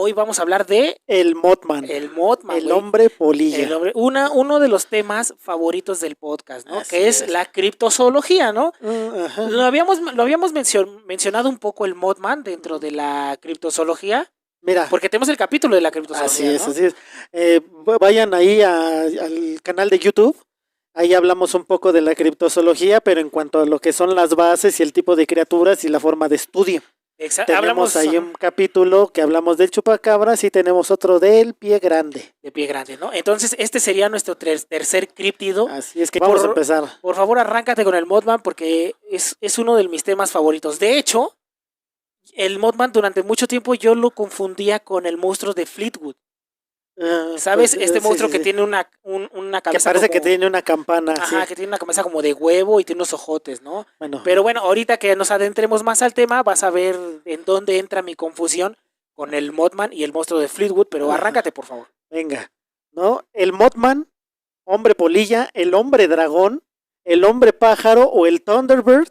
hoy vamos a hablar de el Mothman. el Mothman, el hombre polilla. Uno de los temas favoritos del podcast, ¿no? Así que es la criptozoología, ¿no? Ajá. Lo habíamos mencionado un poco el Mothman dentro de la criptozoología. Mira, Porque tenemos el capítulo de la criptozoología, así es. Vayan ahí al canal de YouTube. Ahí hablamos un poco de la criptozoología, pero en cuanto a lo que son las bases y el tipo de criaturas y la forma de estudio. Tenemos ahí un capítulo que hablamos del chupacabras y tenemos otro del pie grande. De pie grande, ¿no? Entonces, este sería nuestro tercer críptido. Así es que vamos a empezar. Por favor, arráncate con el Mothman porque es uno de mis temas favoritos. De hecho, el Mothman durante mucho tiempo yo lo confundía con el monstruo de Fleetwood. ¿Sabes? Pues, este monstruo que tiene una cabeza que parece que tiene una campana. Ajá, que tiene una cabeza como de huevo y tiene unos ojotes, ¿no? Bueno. Pero bueno, ahorita que nos adentremos más al tema, vas a ver en dónde entra mi confusión con el Mothman y el monstruo de Fleetwood, pero arráncate, por favor. Venga, ¿no? El Mothman, hombre polilla, el hombre dragón, el hombre pájaro o el Thunderbird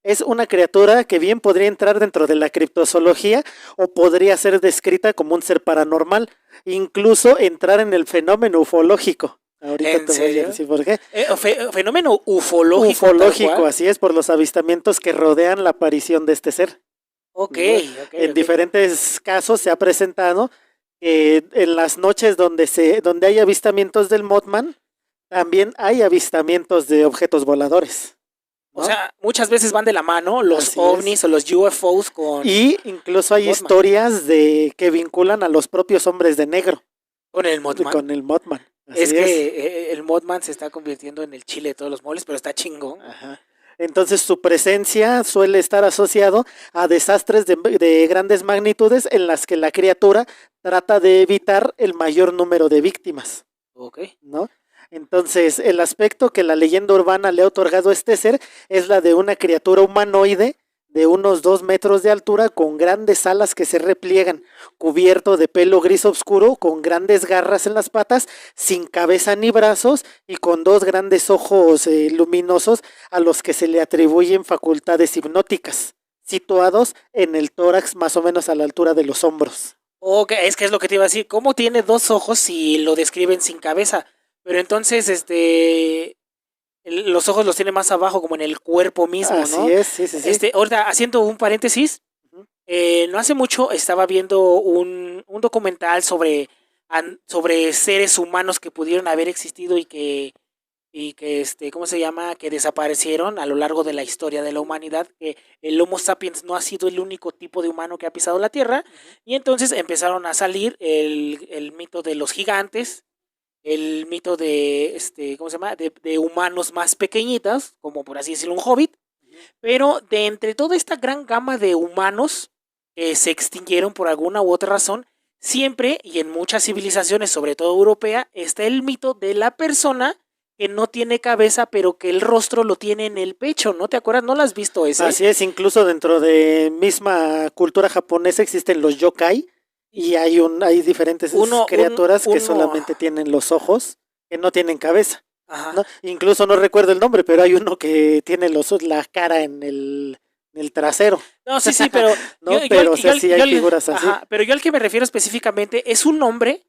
es una criatura que bien podría entrar dentro de la criptozoología o podría ser descrita como un ser paranormal, incluso entrar en el fenómeno ufológico. Ahorita te voy a decir por qué. Fenómeno ufológico. Ufológico, así es, por los avistamientos que rodean la aparición de este ser. En diferentes casos se ha presentado que en las noches donde hay avistamientos del Mothman, también hay avistamientos de objetos voladores. ¿No? O sea, muchas veces van de la mano los ovnis o los UFOs con... Y incluso hay historias que vinculan a los propios hombres de negro. ¿Con el Mothman? Con el Mothman. Es que el Mothman se está convirtiendo en el chile de todos los moles, pero está chingón. Ajá. Entonces su presencia suele estar asociado a desastres de grandes magnitudes en las que la criatura trata de evitar el mayor número de víctimas. ¿No? Entonces, el aspecto que la leyenda urbana le ha otorgado a este ser es la de una criatura humanoide de unos 2 metros de altura con grandes alas que se repliegan, cubierto de pelo gris oscuro, con grandes garras en las patas, sin cabeza ni brazos y con 2 grandes ojos luminosos a los que se le atribuyen facultades hipnóticas, situados en el tórax más o menos a la altura de los hombros. Es que es lo que te iba a decir, ¿cómo tiene 2 ojos si lo describen sin cabeza? Pero entonces, los ojos los tiene más abajo, como en el cuerpo mismo, ¿no? Así es, sí. Ahorita, haciendo un paréntesis, no hace mucho estaba viendo un documental sobre seres humanos que pudieron haber existido y que ¿cómo se llama? Que desaparecieron a lo largo de la historia de la humanidad, que el Homo sapiens no ha sido el único tipo de humano que ha pisado la Tierra, y entonces empezaron a salir el mito de los gigantes, el mito de ¿cómo se llama? De humanos más pequeñitas, como por así decirlo un hobbit, pero de entre toda esta gran gama de humanos que se extinguieron por alguna u otra razón, siempre y en muchas civilizaciones, sobre todo europea, está el mito de la persona que no tiene cabeza, pero que el rostro lo tiene en el pecho, ¿no te acuerdas? ¿No lo has visto ese? Así es, incluso dentro de misma cultura japonesa existen los yokai, y hay diferentes criaturas que solamente tienen los ojos, que no tienen cabeza. ¿No? Incluso no recuerdo el nombre, pero hay uno que tiene la cara en el trasero. No, sí, pero... ¿no? Sí hay figuras así. Pero yo al que me refiero específicamente es un hombre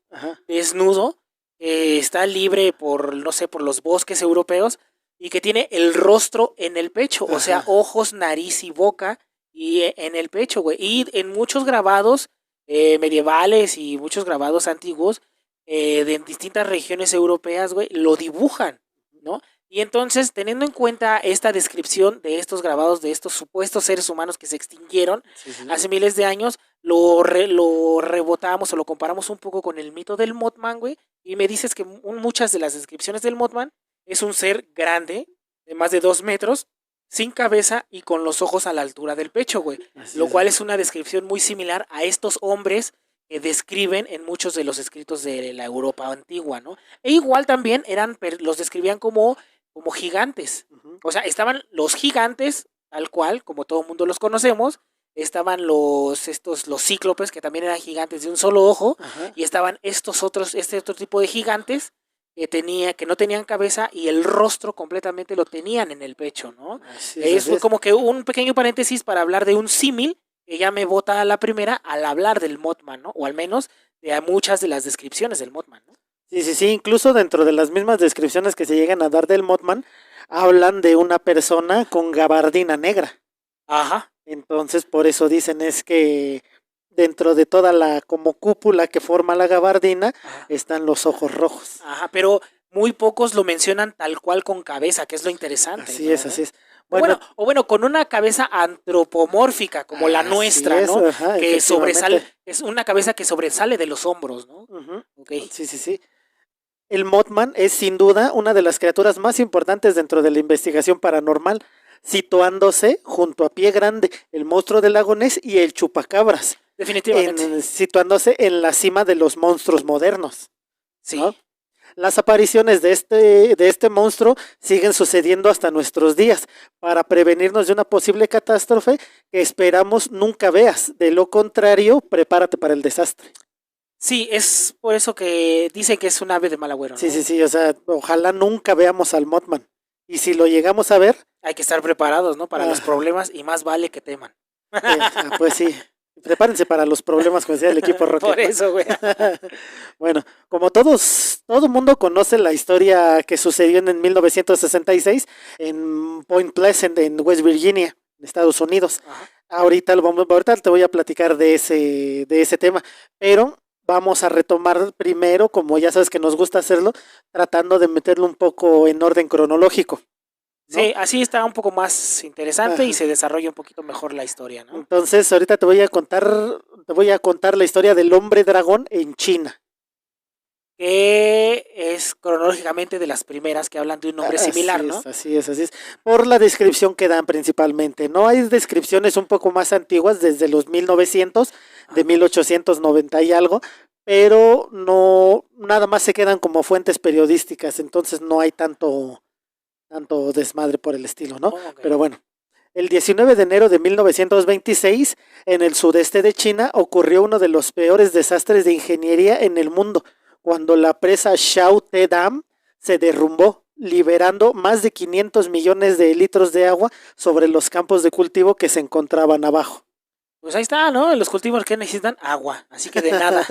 desnudo, que está libre por los bosques europeos, y que tiene el rostro en el pecho, o sea, ojos, nariz y boca, y en el pecho, güey. Y en muchos grabados medievales y muchos grabados antiguos de distintas regiones europeas, güey, lo dibujan, ¿no? Y entonces, teniendo en cuenta esta descripción de estos grabados de estos supuestos seres humanos que se extinguieron hace miles de años, lo rebotamos o lo comparamos un poco con el mito del Mothman, güey, y me dices que muchas de las descripciones del Mothman es un ser grande, de más de 2 metros, sin cabeza y con los ojos a la altura del pecho, güey. Lo cual es una descripción muy similar a estos hombres que describen en muchos de los escritos de la Europa antigua, ¿no? E igual también los describían como gigantes. O sea, estaban los gigantes, tal cual, como todo el mundo los conocemos. Estaban los cíclopes, que también eran gigantes de un solo ojo. Y estaban este otro tipo de gigantes que no tenían cabeza y el rostro completamente lo tenían en el pecho, ¿no? Fue como que un pequeño paréntesis para hablar de un símil que ya me bota a la primera al hablar del Mothman, ¿no? O al menos de muchas de las descripciones del Mothman, ¿no? Sí, incluso dentro de las mismas descripciones que se llegan a dar del Mothman, hablan de una persona con gabardina negra. Ajá. Entonces, por eso dicen es que dentro de toda la como cúpula que forma la gabardina, ajá, están los ojos rojos. Ajá, pero muy pocos lo mencionan tal cual con cabeza, que es lo interesante. Así es, así es. Bueno, con una cabeza antropomórfica como la nuestra, ¿no? Ajá, que sobresale, es una cabeza que sobresale de los hombros, ¿no? Uh-huh. Okay. Sí. El Mothman es sin duda una de las criaturas más importantes dentro de la investigación paranormal, situándose junto a Pie Grande, el monstruo del lago Ness y el chupacabras. Definitivamente. Situándose en la cima de los monstruos modernos. Sí. ¿No? Las apariciones de este monstruo siguen sucediendo hasta nuestros días para prevenirnos de una posible catástrofe que esperamos nunca veas. De lo contrario, prepárate para el desastre. Sí, es por eso que dicen que es un ave de mal agüero, ¿no? Sí, o sea, ojalá nunca veamos al Mothman. Y si lo llegamos a ver... Hay que estar preparados, ¿no? Para los problemas y más vale que teman. Pues sí. Prepárense para los problemas con el equipo Rocket. Por eso, güey. Bueno, como todo mundo conoce la historia que sucedió en 1966 en Point Pleasant, en West Virginia, Estados Unidos. Ajá. Ahorita te voy a platicar de ese tema, pero vamos a retomar primero, como ya sabes que nos gusta hacerlo, tratando de meterlo un poco en orden cronológico. ¿No? Sí, así está un poco más interesante. Ajá. Y se desarrolla un poquito mejor la historia, ¿no? Entonces, ahorita te voy a contar la historia del hombre dragón en China. Que es cronológicamente de las primeras que hablan de un nombre similar, ¿no? Así es. Por la descripción que dan principalmente, ¿no? Hay descripciones un poco más antiguas, desde los 1900, de 1890 y algo, pero no, nada más se quedan como fuentes periodísticas, entonces no hay tanto desmadre por el estilo, ¿no? Okay. Pero bueno, el 19 de enero de 1926, en el sudeste de China, ocurrió uno de los peores desastres de ingeniería en el mundo, cuando la presa Shaote Dam se derrumbó, liberando más de 500 millones de litros de agua sobre los campos de cultivo que se encontraban abajo. Pues ahí está, ¿no? Los cultivos que necesitan agua, así que de nada.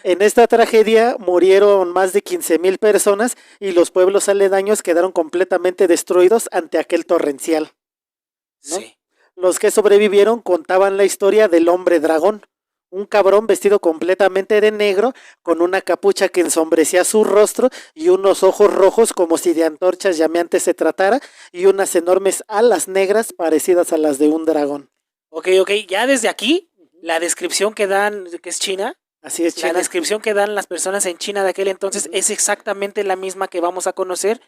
En esta tragedia murieron más de 15,000 personas y los pueblos aledaños quedaron completamente destruidos ante aquel torrencial, ¿no? Sí. Los que sobrevivieron contaban la historia del hombre dragón, un cabrón vestido completamente de negro, con una capucha que ensombrecía su rostro y unos ojos rojos como si de antorchas llameantes se tratara, y unas enormes alas negras parecidas a las de un dragón. Ok, ya desde aquí, la descripción que dan, que es China, así es, China. La descripción que dan las personas en China de aquel entonces es exactamente la misma que vamos a conocer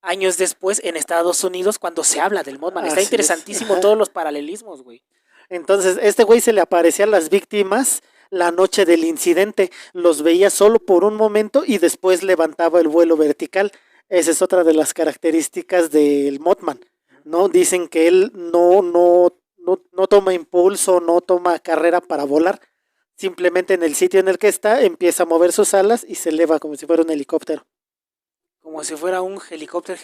años después en Estados Unidos cuando se habla del Mothman. Está interesantísimo todos los paralelismos, güey. Entonces, este güey se le aparecía a las víctimas la noche del incidente, los veía solo por un momento y después levantaba el vuelo vertical. Esa es otra de las características del Mothman, ¿no? Dicen que él no toma impulso, no toma carrera para volar. Simplemente en el sitio en el que está empieza a mover sus alas y se eleva como si fuera un helicóptero. Como si fuera un helicóptero.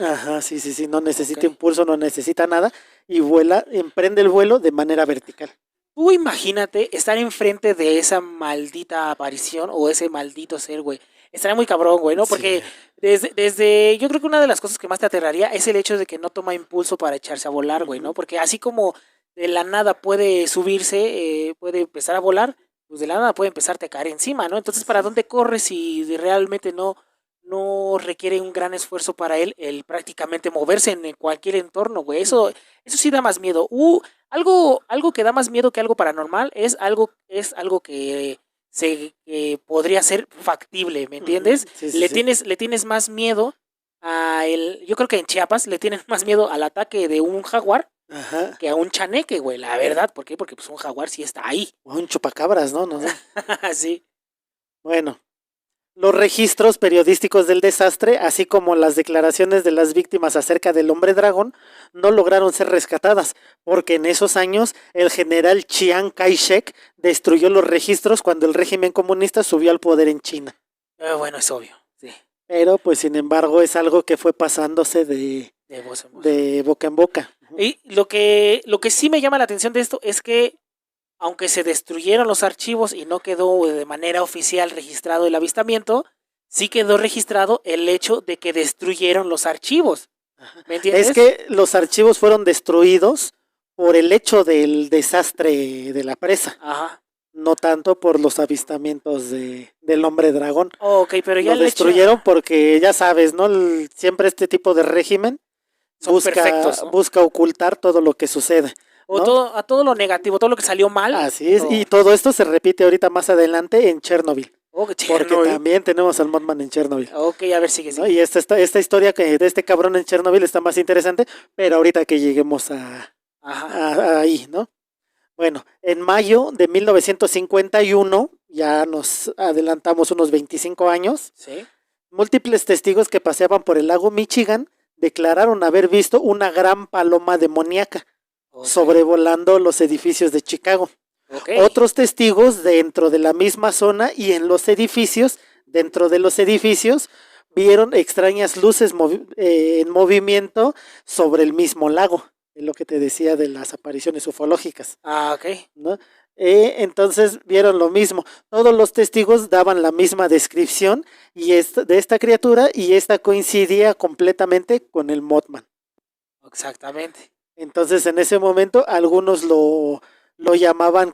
Ajá, sí, no necesita impulso, no necesita nada y vuela, emprende el vuelo de manera vertical. Tú imagínate estar enfrente de esa maldita aparición o ese maldito ser, güey. Estaría muy cabrón, güey, ¿no? Porque desde yo creo que una de las cosas que más te aterraría es el hecho de que no toma impulso para echarse a volar, güey, ¿no? Porque así como de la nada puede subirse, puede empezar a volar, pues de la nada puede empezarte a caer encima, ¿no? Entonces, ¿para dónde corres si realmente no requiere un gran esfuerzo para él el prácticamente moverse en cualquier entorno, güey? Eso sí da más miedo. Algo que da más miedo que algo paranormal es algo que podría ser factible, ¿me entiendes? Le tienes más miedo yo creo que en Chiapas le tienen más miedo al ataque de un jaguar. Ajá. Que a un chaneque, güey, la verdad. ¿Por qué? Porque pues un jaguar sí está ahí. O un chupacabras, ¿no? Sí. Bueno, los registros periodísticos del desastre, así como las declaraciones de las víctimas acerca del hombre dragón, no lograron ser rescatadas, porque en esos años el general Chiang Kai-shek destruyó los registros cuando el régimen comunista subió al poder en China. Bueno, es obvio, sí. Pero, pues, sin embargo, es algo que fue pasándose de boca en boca. Y lo que sí me llama la atención de esto es que, aunque se destruyeron los archivos y no quedó de manera oficial registrado el avistamiento, sí quedó registrado el hecho de que destruyeron los archivos. ¿Me entiendes? Es que los archivos fueron destruidos por el hecho del desastre de la presa. Ajá. No tanto por los avistamientos del hombre dragón. Ok, pero ya lo destruyeron porque, ya sabes, ¿no? Siempre este tipo de régimen perfectos, ¿no? Busca ocultar todo lo que sucede. O ¿no? a todo lo negativo, todo lo que salió mal. Así es, y todo esto se repite ahorita más adelante en Chernobyl. Porque también tenemos al Mothman en Chernobyl. Ok, a ver, sigue. ¿no? Y esta historia de este cabrón en Chernobyl está más interesante, pero ahorita que lleguemos ahí, ¿no? Bueno, en mayo de 1951, ya nos adelantamos unos 25 años, ¿sí? Múltiples testigos que paseaban por el lago Michigan declararon haber visto una gran paloma demoníaca sobrevolando los edificios de Chicago. Otros testigos dentro de la misma zona y dentro de los edificios, vieron extrañas luces en movimiento sobre el mismo lago. Es lo que te decía de las apariciones ufológicas. ¿no? Entonces vieron lo mismo. Todos los testigos daban la misma descripción de esta criatura, y esta coincidía completamente con el Mothman. Exactamente. Entonces en ese momento algunos lo llamaban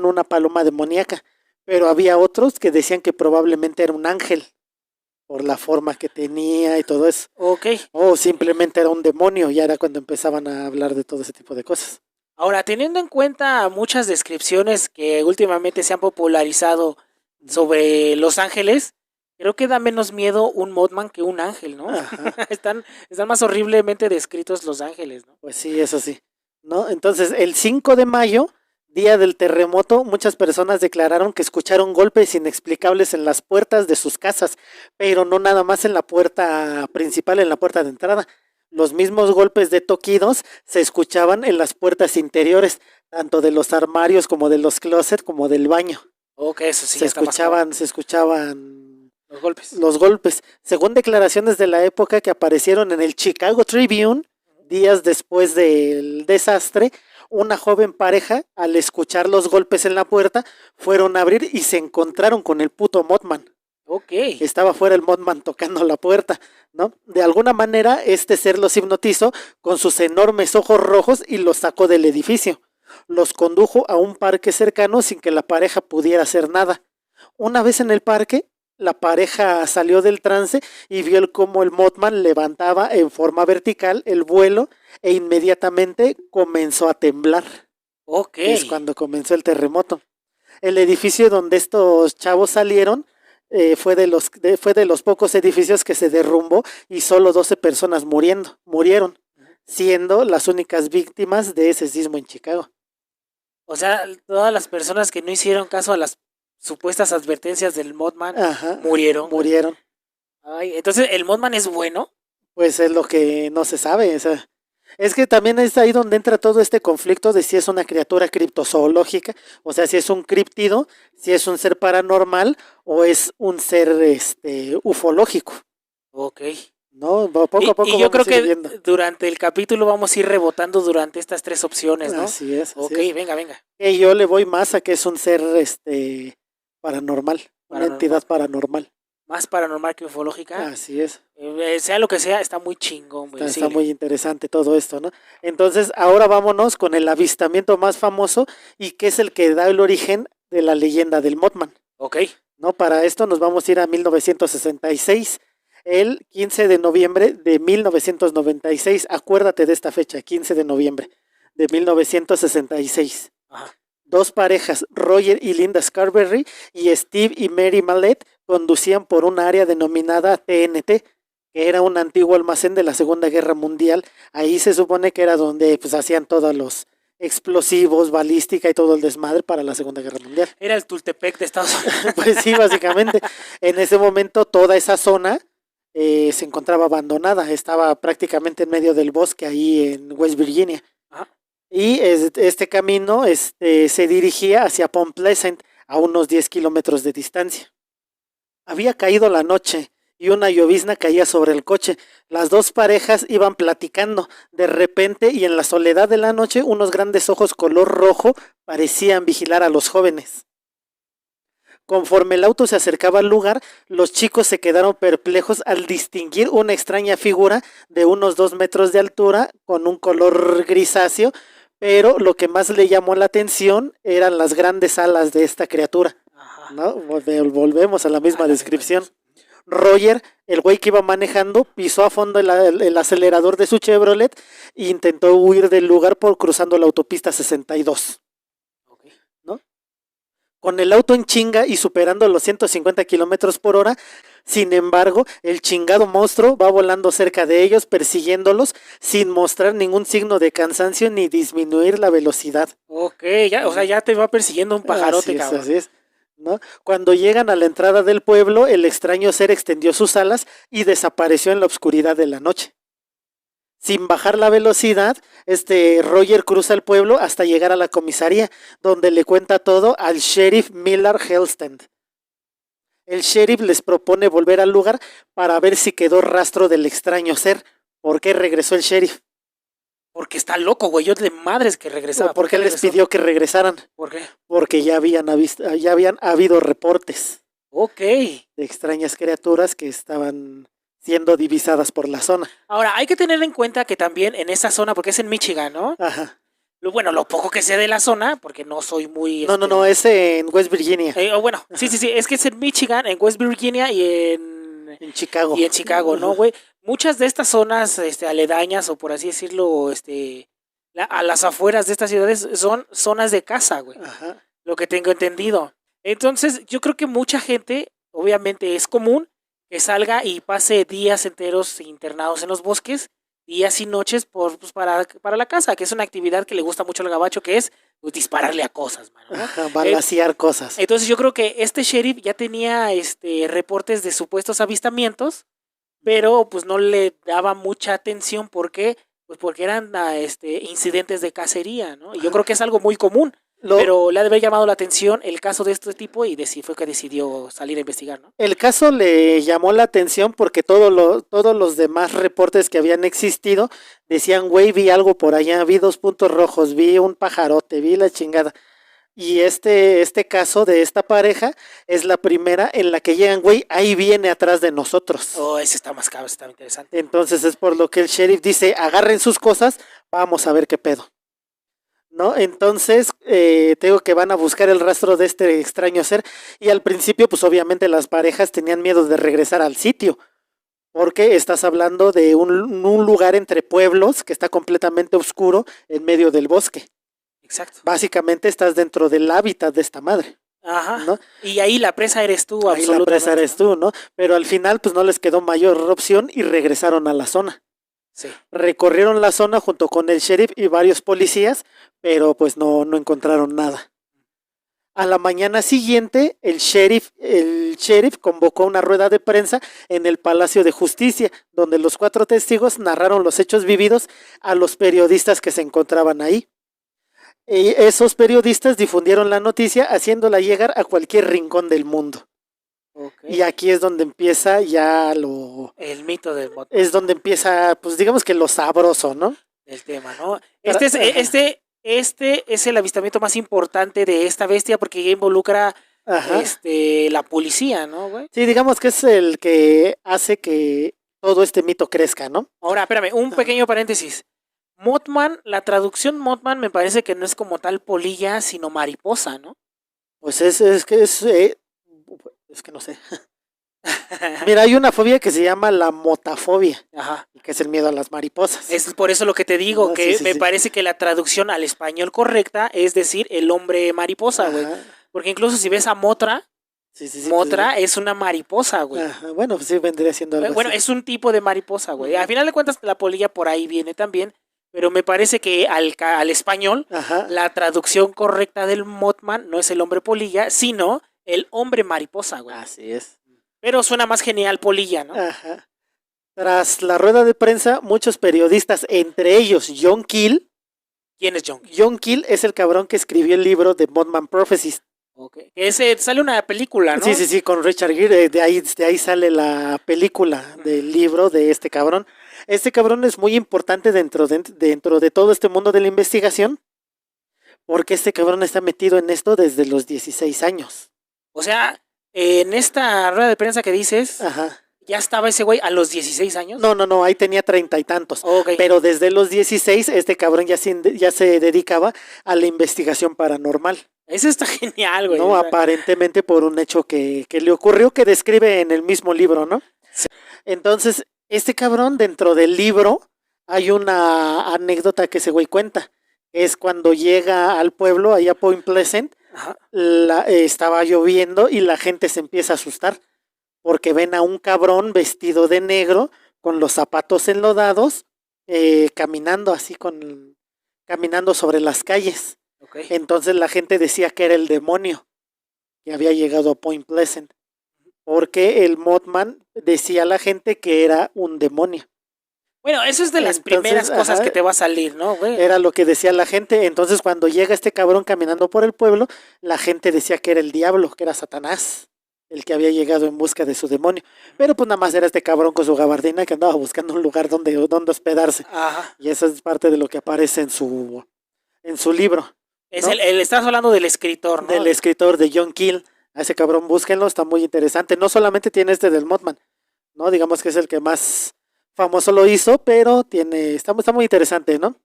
una paloma demoníaca, pero había otros que decían que probablemente era un ángel por la forma que tenía y todo eso. O simplemente era un demonio, ya era cuando empezaban a hablar de todo ese tipo de cosas. Ahora, teniendo en cuenta muchas descripciones que últimamente se han popularizado sobre los ángeles, creo que da menos miedo un Mothman que un ángel, ¿no? están más horriblemente descritos los ángeles, ¿no? Pues sí, eso sí, ¿no? Entonces, el 5 de mayo, día del terremoto, muchas personas declararon que escucharon golpes inexplicables en las puertas de sus casas, pero no nada más en la puerta principal, en la puerta de entrada. Los mismos golpes de toquidos se escuchaban en las puertas interiores, tanto de los armarios como de los closets, como del baño. Eso sí. Se escuchaban los golpes. Según declaraciones de la época que aparecieron en el Chicago Tribune, días después del desastre, una joven pareja, al escuchar los golpes en la puerta, fueron a abrir y se encontraron con el puto Mothman. Estaba fuera el Mothman tocando la puerta, ¿no? De alguna manera, este ser los hipnotizó con sus enormes ojos rojos y los sacó del edificio. Los condujo a un parque cercano sin que la pareja pudiera hacer nada. Una vez en el parque, la pareja salió del trance y vio cómo el Mothman levantaba en forma vertical el vuelo e inmediatamente comenzó a temblar. Es cuando comenzó el terremoto. El edificio donde estos chavos salieron fue de los pocos edificios que se derrumbó y solo 12 personas murieron, siendo las únicas víctimas de ese sismo en Chicago. O sea, todas las personas que no hicieron caso a las supuestas advertencias del Mothman murieron. Ay, entonces, ¿el Mothman es bueno? Pues es lo que no se sabe. O sea, es que también es ahí donde entra todo este conflicto de si es una criatura criptozoológica, o sea, si es un críptido, si es un ser paranormal o es un ser ufológico. ¿No? Poco a poco y yo creo que viendo. Durante el capítulo vamos a ir rebotando durante estas tres opciones, ¿no? Así es. Venga. Y yo le voy más a que es un ser paranormal, una entidad paranormal. Más paranormal que ufológica. Así es. Sea lo que sea, está muy chingón. Está muy interesante todo esto, ¿no? Entonces, ahora vámonos con el avistamiento más famoso y que es el que da el origen de la leyenda del Mothman. ¿No? Para esto nos vamos a ir a 1966. El 15 de noviembre de 1996, acuérdate de esta fecha, 15 de noviembre de 1966. Dos parejas, Roger y Linda Scarberry y Steve y Mary Mallette, conducían por un área denominada TNT, que era un antiguo almacén de la Segunda Guerra Mundial. Ahí se supone que era donde pues hacían todos los explosivos, balística y todo el desmadre para la Segunda Guerra Mundial. Era el Tultepec de Estados Unidos. Pues sí, básicamente. En ese momento toda esa zona se encontraba abandonada, estaba prácticamente en medio del bosque ahí en West Virginia. Y este camino se dirigía hacia Point Pleasant, a unos 10 kilómetros de distancia. Había caído la noche y una llovizna caía sobre el coche. Las dos parejas iban platicando. De repente, y en la soledad de la noche, unos grandes ojos color rojo parecían vigilar a los jóvenes. Conforme el auto se acercaba al lugar, los chicos se quedaron perplejos al distinguir una extraña figura de unos 2 metros de altura con un color grisáceo, pero lo que más le llamó la atención eran las grandes alas de esta criatura. ¿No? Volvemos a la misma descripción. Roger, el güey que iba manejando, pisó a fondo el acelerador de su Chevrolet e intentó huir del lugar por cruzando la autopista 62. ¿No? Con el auto en chinga y superando los 150 kilómetros por hora, sin embargo, el chingado monstruo va volando cerca de ellos, persiguiéndolos, sin mostrar ningún signo de cansancio ni disminuir la velocidad. Ok, ya, o sea, ya te va persiguiendo un pajarote, cabrón. Así es. ¿No? Cuando llegan a la entrada del pueblo, el extraño ser extendió sus alas y desapareció en la oscuridad de la noche. Sin bajar la velocidad, Roger cruza el pueblo hasta llegar a la comisaría, donde le cuenta todo al sheriff Millard Hellstand. El sheriff les propone volver al lugar para ver si quedó rastro del extraño ser. ¿Por qué regresó el sheriff? Porque está loco, güey. Yo de madres que regresaba. ¿Por qué les pidió que regresaran? ¿Por qué? Porque ya habían habido reportes. Ok. De extrañas criaturas que estaban siendo divisadas por la zona. Ahora, hay que tener en cuenta que también en esa zona, porque es en Michigan, ¿no? Ajá. Bueno, lo poco que sé de la zona, porque no soy muy... No, es en West Virginia. Bueno, sí, es que es en Michigan, en West Virginia y en Chicago. Y en Chicago, ¿no, güey? Muchas de estas zonas aledañas, o por así decirlo, a las afueras de estas ciudades son zonas de caza, güey. Ajá. Lo que tengo entendido. Entonces, yo creo que mucha gente, obviamente es común, que salga y pase días enteros internados en los bosques, días y noches para la caza, que es una actividad que le gusta mucho al gabacho, que es pues, dispararle a cosas, mano, ¿no? Ajá, balacear cosas. Entonces yo creo que este sheriff ya tenía reportes de supuestos avistamientos, pero pues no le daba mucha atención. ¿Por qué? Pues porque eran incidentes de cacería, ¿no? Y yo creo que es algo muy común. Pero le ha de haber llamado la atención el caso de este tipo y fue que decidió salir a investigar, ¿no? El caso le llamó la atención porque todos los demás reportes que habían existido decían, güey, vi algo por allá, vi 2 puntos rojos, vi un pajarote, vi la chingada. Y este caso de esta pareja es la primera en la que llegan, güey, ahí viene atrás de nosotros. Oh, ese está más cabrón, está interesante. Entonces es por lo que el sheriff dice, agarren sus cosas, vamos a ver qué pedo. ¿No? Entonces, tengo que van a buscar el rastro de este extraño ser y al principio, pues obviamente las parejas tenían miedo de regresar al sitio, porque estás hablando de un lugar entre pueblos que está completamente oscuro en medio del bosque. Exacto. Básicamente estás dentro del hábitat de esta madre. Ajá. ¿No? Y ahí la presa eres tú, absolutamente. Ahí la presa eres tú, ¿no? Pero al final, pues no les quedó mayor opción y regresaron a la zona. Sí. Recorrieron la zona junto con el sheriff y varios policías, pero pues no encontraron nada. A la mañana siguiente, el sheriff convocó una rueda de prensa en el Palacio de Justicia, donde los 4 testigos narraron los hechos vividos a los periodistas que se encontraban ahí. Y esos periodistas difundieron la noticia haciéndola llegar a cualquier rincón del mundo. Okay. Y aquí es donde empieza ya el mito del moto. Es donde empieza, pues digamos que lo sabroso, ¿no? El tema, ¿no? Este es el avistamiento más importante de esta bestia porque ya involucra la policía, ¿no, güey? Sí, digamos que es el que hace que todo este mito crezca, ¿no? Ahora, espérame, un pequeño paréntesis. Mothman, la traducción Mothman me parece que no es como tal polilla, sino mariposa, ¿no? Pues es que no sé. Mira, hay una fobia que se llama la motafobia. Ajá. Que es el miedo a las mariposas. Es por eso lo que te digo, que me parece que la traducción al español correcta es decir el hombre mariposa, güey. Porque incluso si ves a Mothra, Mothra es una mariposa, güey. Bueno, pues sí vendría siendo algo Bueno, así. Es un tipo de mariposa, güey. Al final de cuentas la polilla por ahí viene también, pero me parece que al español la traducción correcta del Mothman no es el hombre polilla, sino el hombre mariposa, güey. Así es. Pero suena más genial polilla, ¿no? Ajá. Tras la rueda de prensa, muchos periodistas, entre ellos John Keel. ¿Quién es John Keel? John Keel es el cabrón que escribió el libro de Mothman Prophecies. Okay. Ese sale una película, ¿no? Sí, con Richard Gere, de ahí sale la película del libro de este cabrón. Este cabrón es muy importante dentro de todo este mundo de la investigación, porque este cabrón está metido en esto desde los 16 años. O sea, en esta rueda de prensa que dices, Ajá. ¿ya estaba ese güey a los 16 años? No, ahí tenía 30 y tantos. Okay. Pero desde los 16, este cabrón ya se dedicaba a la investigación paranormal. Eso está genial, güey. No, aparentemente por un hecho que le ocurrió, que describe en el mismo libro, ¿no? Sí. Entonces, este cabrón, dentro del libro, hay una anécdota que ese güey cuenta. Es cuando llega al pueblo, allá a Point Pleasant, estaba lloviendo y la gente se empieza a asustar porque ven a un cabrón vestido de negro con los zapatos enlodados, caminando así caminando sobre las calles. Okay. Entonces la gente decía que era el demonio que había llegado a Point Pleasant, porque el Mothman decía a la gente que era un demonio. Bueno, eso es de las primeras cosas que te va a salir, ¿no, güey? Era lo que decía la gente. Entonces cuando llega este cabrón caminando por el pueblo, la gente decía que era el diablo, que era Satanás, el que había llegado en busca de su demonio. Pero pues nada más era este cabrón con su gabardina que andaba buscando un lugar donde hospedarse. Ajá. Y eso es parte de lo que aparece en su libro. Es ¿no? Estás hablando del escritor, ¿no? Del escritor de John Keel. A ese cabrón búsquenlo, está muy interesante. No solamente tiene este del Mothman, ¿no? Digamos que es el que más famoso lo hizo, pero está muy interesante, ¿no?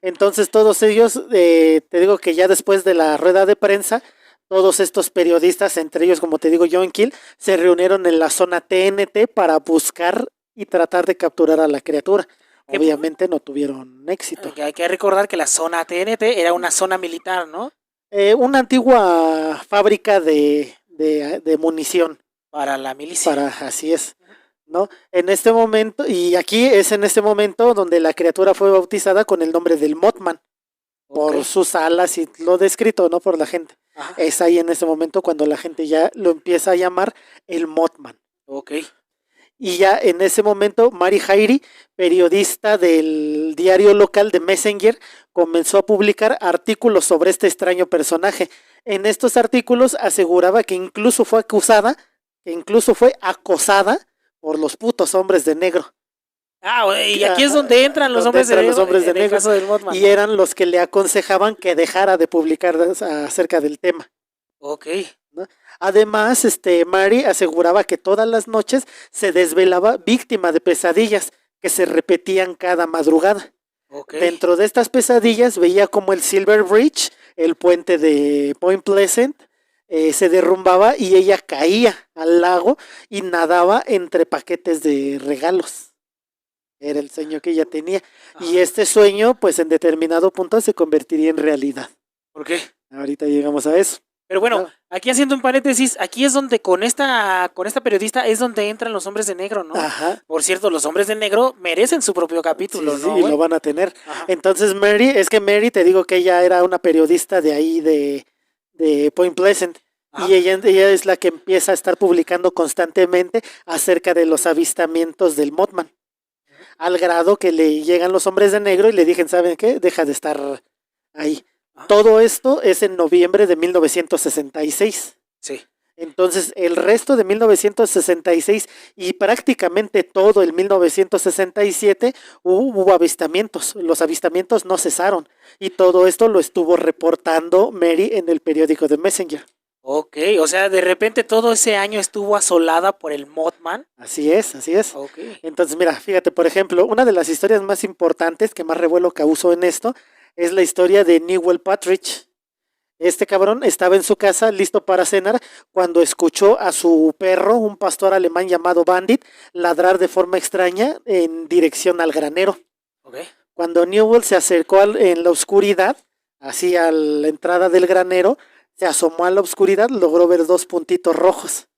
Entonces todos ellos, te digo que ya después de la rueda de prensa, todos estos periodistas, entre ellos, como te digo, John Keel, se reunieron en la zona TNT para buscar y tratar de capturar a la criatura. Obviamente no tuvieron éxito. Hay que recordar que la zona TNT era una zona militar, ¿no? Una antigua fábrica de munición. Para la milicia. Así es, ¿no? En este momento, y aquí es en este momento donde la criatura fue bautizada con el nombre del Mothman, por sus alas y lo descrito, ¿no? Por la gente. Ajá. Es ahí en ese momento cuando la gente ya lo empieza a llamar el Mothman. Ok. Y ya en ese momento, Mary Jairi, periodista del diario local de Messenger, comenzó a publicar artículos sobre este extraño personaje. En estos artículos aseguraba que incluso fue acosada por los putos hombres de negro. Y aquí es donde entran los hombres de negro. Y eran los que le aconsejaban que dejara de publicar acerca del tema. Ok. ¿No? Además, Mary aseguraba que todas las noches se desvelaba víctima de pesadillas que se repetían cada madrugada. Okay. Dentro de estas pesadillas veía como el Silver Bridge, el puente de Point Pleasant, se derrumbaba y ella caía al lago y nadaba entre paquetes de regalos. Era el sueño que ella tenía. Y este sueño, pues en determinado punto se convertiría en realidad. ¿Por qué? Ahorita llegamos a eso. Pero bueno, aquí haciendo un paréntesis, aquí es donde con esta periodista es donde entran los hombres de negro, ¿no? Ajá. Por cierto, los hombres de negro merecen su propio capítulo, sí, ¿no? Sí, y lo van a tener. Ajá. Entonces Mary, te digo que ella era una periodista de ahí de Point Pleasant. Ajá. Y ella es la que empieza a estar publicando constantemente acerca de los avistamientos del Mothman. Al grado que le llegan los hombres de negro y le dicen, ¿saben qué? Deja de estar ahí. Todo esto es en noviembre de 1966. Sí. Entonces, el resto de 1966 y prácticamente todo el 1967 hubo avistamientos. Los avistamientos no cesaron. Y todo esto lo estuvo reportando Mary en el periódico de Messenger. Ok, o sea, de repente todo ese año estuvo asolada por el Mothman. Así es. Okay. Entonces, mira, fíjate, por ejemplo, una de las historias más importantes que más revuelo causó en esto es la historia de Newell Partridge. Este cabrón estaba en su casa listo para cenar cuando escuchó a su perro, un pastor alemán llamado Bandit, ladrar de forma extraña en dirección al granero. Okay. Cuando Newell se acercó en la oscuridad, así a la entrada del granero, se asomó a la oscuridad, logró ver 2 puntitos rojos.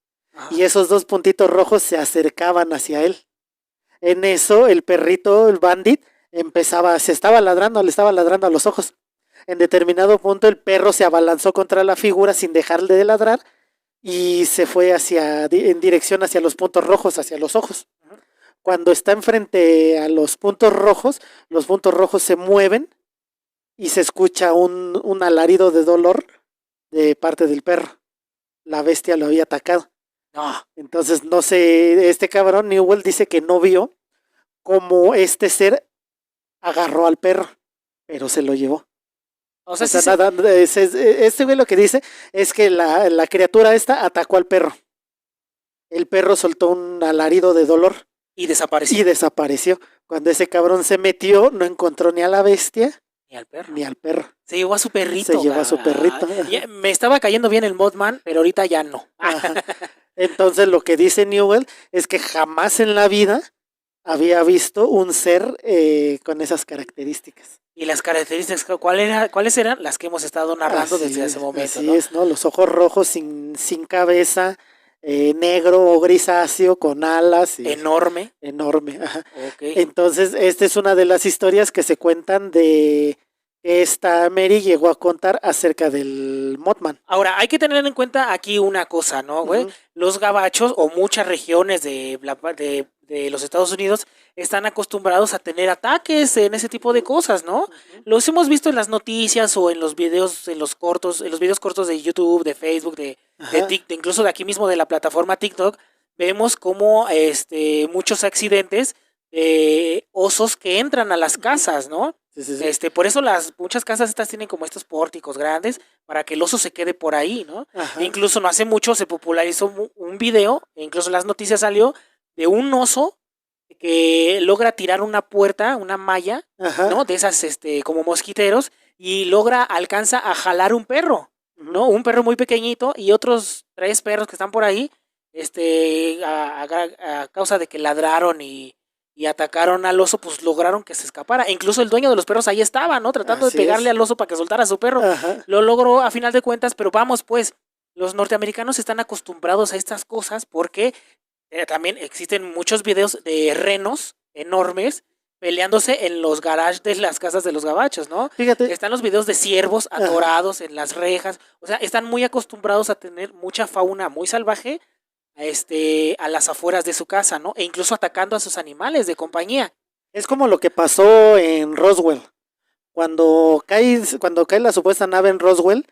Y esos 2 puntitos rojos se acercaban hacia él. En eso, el perrito, el Bandit, le estaba ladrando a los ojos. En determinado punto, el perro se abalanzó contra la figura sin dejarle de ladrar y se fue en dirección hacia los puntos rojos, hacia los ojos. Cuando está enfrente a los puntos rojos se mueven y se escucha un alarido de dolor de parte del perro. La bestia lo había atacado. No. Entonces, no sé, este cabrón, Newell, dice que no vio cómo este ser agarró al perro, pero se lo llevó. O sea, O sea, nada, este güey lo que dice es que la criatura esta atacó al perro. El perro soltó un alarido de dolor. Y desapareció. Y desapareció. Cuando ese cabrón se metió, no encontró ni a la bestia. Ni al perro. Ni al perro. Se llevó a su perrito. Se llevó a su perrito. Me estaba cayendo bien el Mothman, pero ahorita ya no. Ajá. Entonces lo que dice Newell es que jamás en la vida había visto un ser con esas características. Y las características, ¿cuáles eran? Las que hemos estado narrando así desde es, ese momento, así ¿no? es, ¿no? Los ojos rojos sin cabeza, negro o grisáceo, con alas. Enorme. Enorme, ajá. Okay. Entonces, esta es una de las historias que se cuentan de que esta Mary llegó a contar acerca del Mothman. Ahora, hay que tener en cuenta aquí una cosa, ¿no, güey? Ujú. Los gabachos o muchas regiones de los Estados Unidos están acostumbrados a tener ataques en ese tipo de cosas, ¿no? Los hemos visto en las noticias o en los videos, en los videos cortos de YouTube, de Facebook, de TikTok, incluso de aquí mismo de la plataforma TikTok, vemos como muchos accidentes de osos que entran a las casas, ¿no? Sí. Por eso muchas casas estas tienen como estos pórticos grandes para que el oso se quede por ahí, ¿no? Ajá. Incluso no hace mucho se popularizó un video, incluso en las noticias salió, de un oso que logra tirar una puerta, una malla, Ajá. ¿no? De esas como mosquiteros, y alcanza a jalar un perro, ¿no? Un perro muy pequeñito y otros 3 perros que están por ahí, a causa de que ladraron y atacaron al oso, pues lograron que se escapara. E incluso el dueño de los perros ahí estaba, ¿no? Tratando Así de pegarle es. al oso para que soltara a su perro. Ajá. Lo logró a final de cuentas, pero vamos, pues, los norteamericanos están acostumbrados a estas cosas porque también existen muchos videos de renos enormes peleándose en los garages de las casas de los gabachos, ¿no? Fíjate. Están los videos de ciervos atorados en las rejas. O sea, están muy acostumbrados a tener mucha fauna muy salvaje a las afueras de su casa, ¿no? E incluso atacando a sus animales de compañía. Es como lo que pasó en Roswell. Cuando cae la supuesta nave en Roswell,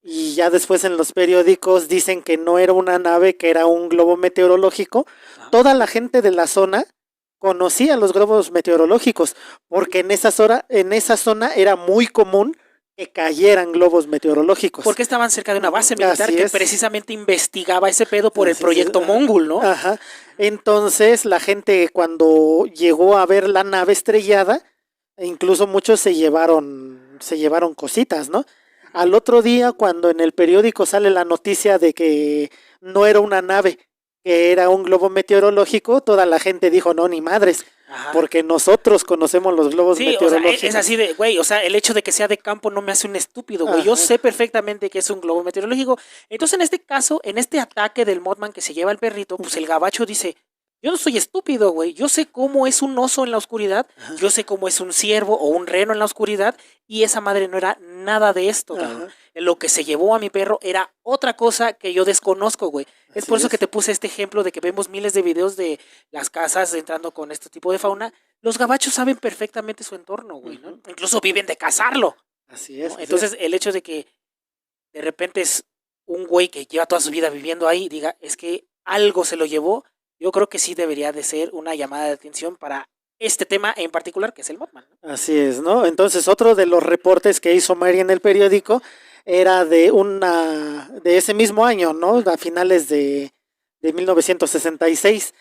y ya después en los periódicos dicen que no era una nave, que era un globo meteorológico, toda la gente de la zona conocía los globos meteorológicos, porque en esa zona era muy común que cayeran globos meteorológicos. Porque estaban cerca de una base militar que precisamente investigaba ese pedo por el proyecto Mongol, ¿no? Ajá. Entonces la gente cuando llegó a ver la nave estrellada, incluso muchos se llevaron cositas, ¿no? Al otro día, cuando en el periódico sale la noticia de que no era una nave, que era un globo meteorológico, toda la gente dijo, no, ni madres. Ajá. Porque nosotros conocemos los globos meteorológicos. O sea, es así de, güey, o sea, el hecho de que sea de campo no me hace un estúpido, güey. Yo sé perfectamente que es un globo meteorológico. Entonces, en este caso, en este ataque del Mothman que se lleva el perrito, pues el gabacho dice, yo no soy estúpido, güey. Yo sé cómo es un oso en la oscuridad, yo sé cómo es un ciervo o un reno en la oscuridad, y esa madre no era nada de esto, cabrón. Lo que se llevó a mi perro era otra cosa que yo desconozco, güey. Es por eso que te puse este ejemplo de que vemos miles de videos de las casas entrando con este tipo de fauna. Los gabachos saben perfectamente su entorno, güey, ¿no? Incluso viven de cazarlo. Así es. ¿no? Entonces, el hecho de que de repente es un güey que lleva toda su vida viviendo ahí, diga, es que algo se lo llevó, yo creo que sí debería de ser una llamada de atención para este tema en particular, que es el Mothman, ¿no? Así es, ¿no? Entonces, otro de los reportes que hizo Mary en el periódico era de ese mismo año, ¿no? A finales de 1966.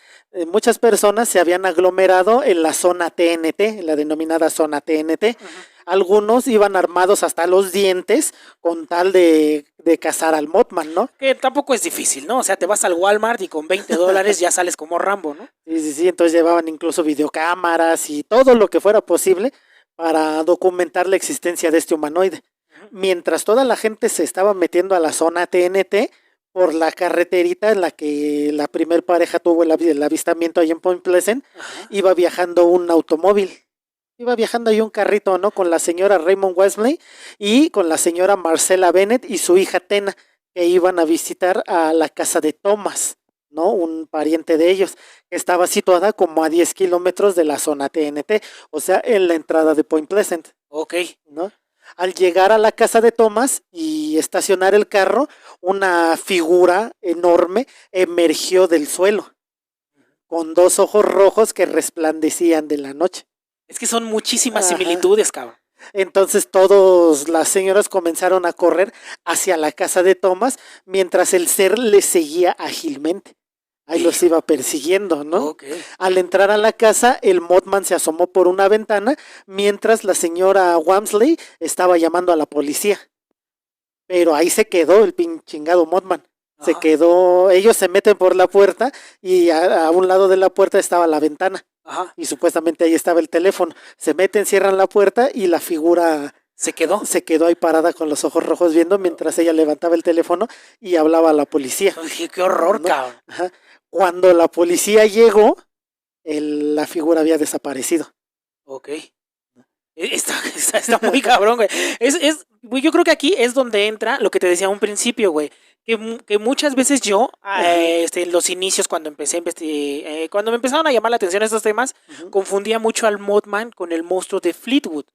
Muchas personas se habían aglomerado en la zona TNT, en la denominada zona TNT. Algunos iban armados hasta los dientes con tal de cazar al Mothman, ¿no? Que tampoco es difícil, ¿no? O sea, te vas al Walmart y con $20 ya sales como Rambo, ¿no? Sí, entonces llevaban incluso videocámaras y todo lo que fuera posible para documentar la existencia de este humanoide. Mientras toda la gente se estaba metiendo a la zona TNT por la carreterita en la que la primer pareja tuvo el avistamiento ahí en Point Pleasant, iba viajando un automóvil. Iba viajando ahí un carrito, ¿no? Con la señora Raymond Wesley y con la señora Marcella Bennett y su hija Tena, que iban a visitar a la casa de Thomas, ¿no? Un pariente de ellos, que estaba situada como a 10 kilómetros de la zona TNT, o sea, en la entrada de Point Pleasant. Ok. ¿No? Al llegar a la casa de Thomas y y estacionar el carro, una figura enorme emergió del suelo, con 2 ojos rojos que resplandecían de la noche. Es que son muchísimas Ajá. similitudes, cabrón. Entonces todas las señoras comenzaron a correr hacia la casa de Thomas, mientras el ser les seguía ágilmente. Ahí los iba persiguiendo, ¿no? Okay. Al entrar a la casa, el Mothman se asomó por una ventana, mientras la señora Walmsley estaba llamando a la policía. Pero ahí se quedó el chingado Mothman. Se quedó, ellos se meten por la puerta y a un lado de la puerta estaba la ventana. Ajá. Y supuestamente ahí estaba el teléfono. Se meten, cierran la puerta y la figura se quedó ahí parada con los ojos rojos viendo mientras ella levantaba el teléfono y hablaba a la policía. Oye, qué horror, ¿no? Cabrón. Ajá. Cuando la policía llegó, la figura había desaparecido. Ok. Está muy cabrón, güey. Yo creo que aquí es donde entra lo que te decía a un principio, güey. Que muchas veces yo, en los inicios, cuando empecé a investigar, cuando me empezaron a llamar la atención estos temas, confundía mucho al Mothman con el monstruo de Fleetwood.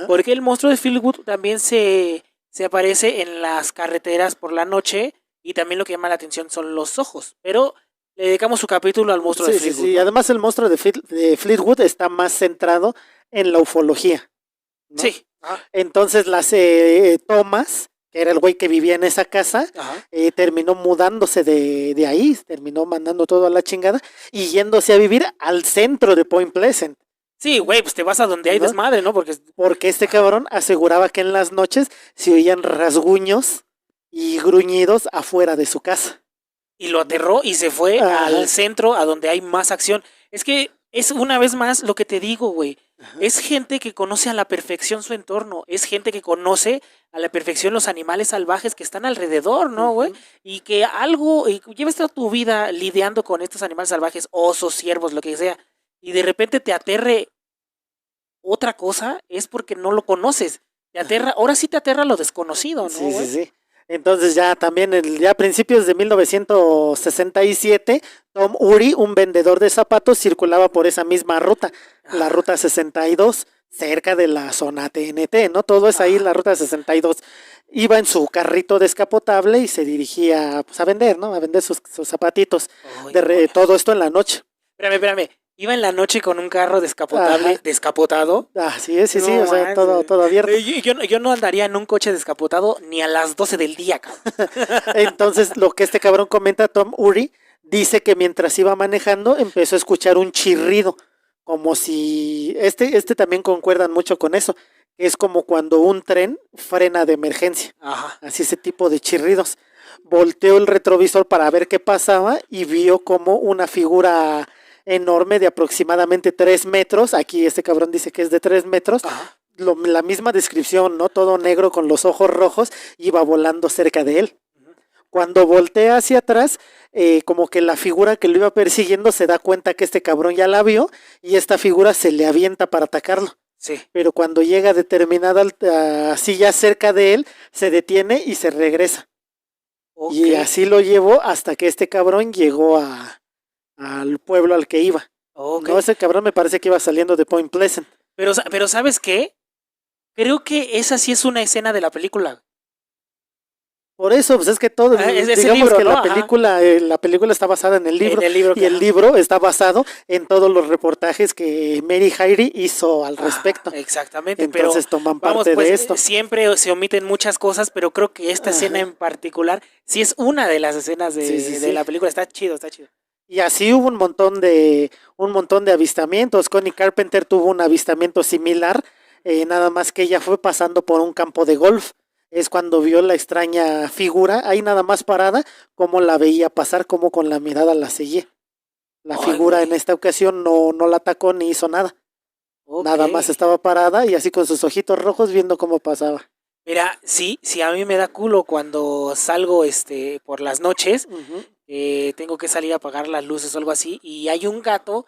Porque el monstruo de Fleetwood también se aparece en las carreteras por la noche y también lo que llama la atención son los ojos. Pero le dedicamos su capítulo al monstruo de Fleetwood. Sí, ¿no? Además el monstruo de Fleetwood está más centrado en la ufología, ¿no? Sí. Entonces Thomas, que era el güey que vivía en esa casa, terminó mudándose de ahí, terminó mandando todo a la chingada y yéndose a vivir al centro de Point Pleasant. Sí, güey, pues te vas a donde hay desmadre, ¿no? Porque este cabrón aseguraba que en las noches se oían rasguños y gruñidos afuera de su casa. Y lo aterró y se fue al centro, a donde hay más acción. Es que es una vez más lo que te digo, güey. Es gente que conoce a la perfección su entorno. Es gente que conoce a la perfección los animales salvajes que están alrededor, ¿no, güey? Y que llevas toda tu vida lidiando con estos animales salvajes, osos, ciervos, lo que sea, y de repente te aterre otra cosa, es porque no lo conoces. Te aterra, ahora sí te aterra lo desconocido, ¿no? Sí. Entonces ya también, ya a principios de 1967, Tom Ury, un vendedor de zapatos, circulaba por esa misma ruta, la ruta 62, cerca de la zona TNT, ¿no? Todo es ahí, la ruta 62. Iba en su carrito descapotable y se dirigía pues, a vender, ¿no? A vender sus zapatitos. Todo esto en la noche. Espérame. Iba en la noche con un carro descapotable, descapotado. Sí, o sea, todo abierto. Yo no andaría en un coche descapotado ni a las 12 del día, cabrón. Entonces, lo que este cabrón comenta, Tom Ury, dice que mientras iba manejando empezó a escuchar un chirrido, como si... Este también concuerdan mucho con eso, es como cuando un tren frena de emergencia. Así ese tipo de chirridos. Volteó el retrovisor para ver qué pasaba y vio como una figura enorme de aproximadamente 3 metros, aquí este cabrón dice que es de 3 metros, la misma descripción, ¿no? Todo negro con los ojos rojos, iba volando cerca de él. Cuando voltea hacia atrás, como que la figura que lo iba persiguiendo se da cuenta que este cabrón ya la vio y esta figura se le avienta para atacarlo. Sí. Pero cuando llega determinada así ya cerca de él, se detiene y se regresa. Y así lo llevó hasta que este cabrón llegó al pueblo al que iba. No, ese cabrón me parece que iba saliendo de Point Pleasant. Pero ¿sabes qué? Creo que esa sí es una escena de la película. Por eso, pues es que todo, digamos libro, que ¿no? la película está basada en el libro, y el libro está basado en todos los reportajes que Mary Hyre hizo al respecto. Exactamente. Entonces toman parte de esto. Siempre se omiten muchas cosas, pero creo que esta escena en particular sí es una de las escenas de la película. Está chido. Y así hubo un montón de avistamientos. Connie Carpenter tuvo un avistamiento similar, nada más que ella fue pasando por un campo de golf. Es cuando vio la extraña figura, ahí nada más parada, como la veía pasar, como con la mirada la seguía. La figura en esta ocasión no la atacó ni hizo nada. Nada más estaba parada y así con sus ojitos rojos viendo cómo pasaba. Mira, sí, a mí me da culo cuando salgo por las noches, tengo que salir a apagar las luces o algo así, y hay un gato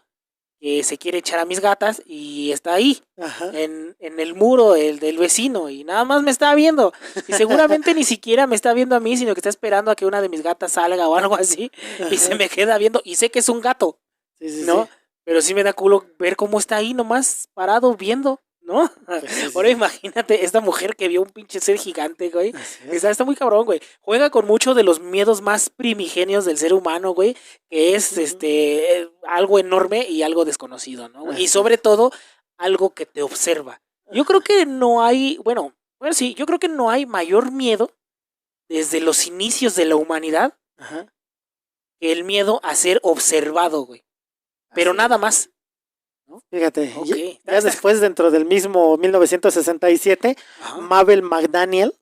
que se quiere echar a mis gatas y está ahí, en el muro del vecino, y nada más me está viendo. Y seguramente ni siquiera me está viendo a mí, sino que está esperando a que una de mis gatas salga o algo así, y se me queda viendo, y sé que es un gato, ¿no? Sí. Pero sí me da culo ver cómo está ahí nomás parado viendo. ¿no? Pues sí, Ahora sí. imagínate esta mujer que vio un pinche ser gigante, güey. Así es. Está muy cabrón, güey. Juega con mucho de los miedos más primigenios del ser humano, güey, que es Ujú. algo enorme y algo desconocido, ¿no, güey? Y Así es. sobre todo, algo que te observa. Yo creo que no hay, bueno, sí, yo creo que no hay mayor miedo desde los inicios de la humanidad Ajá. que el miedo a ser observado, güey. Pero Así nada es. más, ¿no? Fíjate, Ok, ya después, dentro del mismo 1967, Ajá. Mabel McDaniel,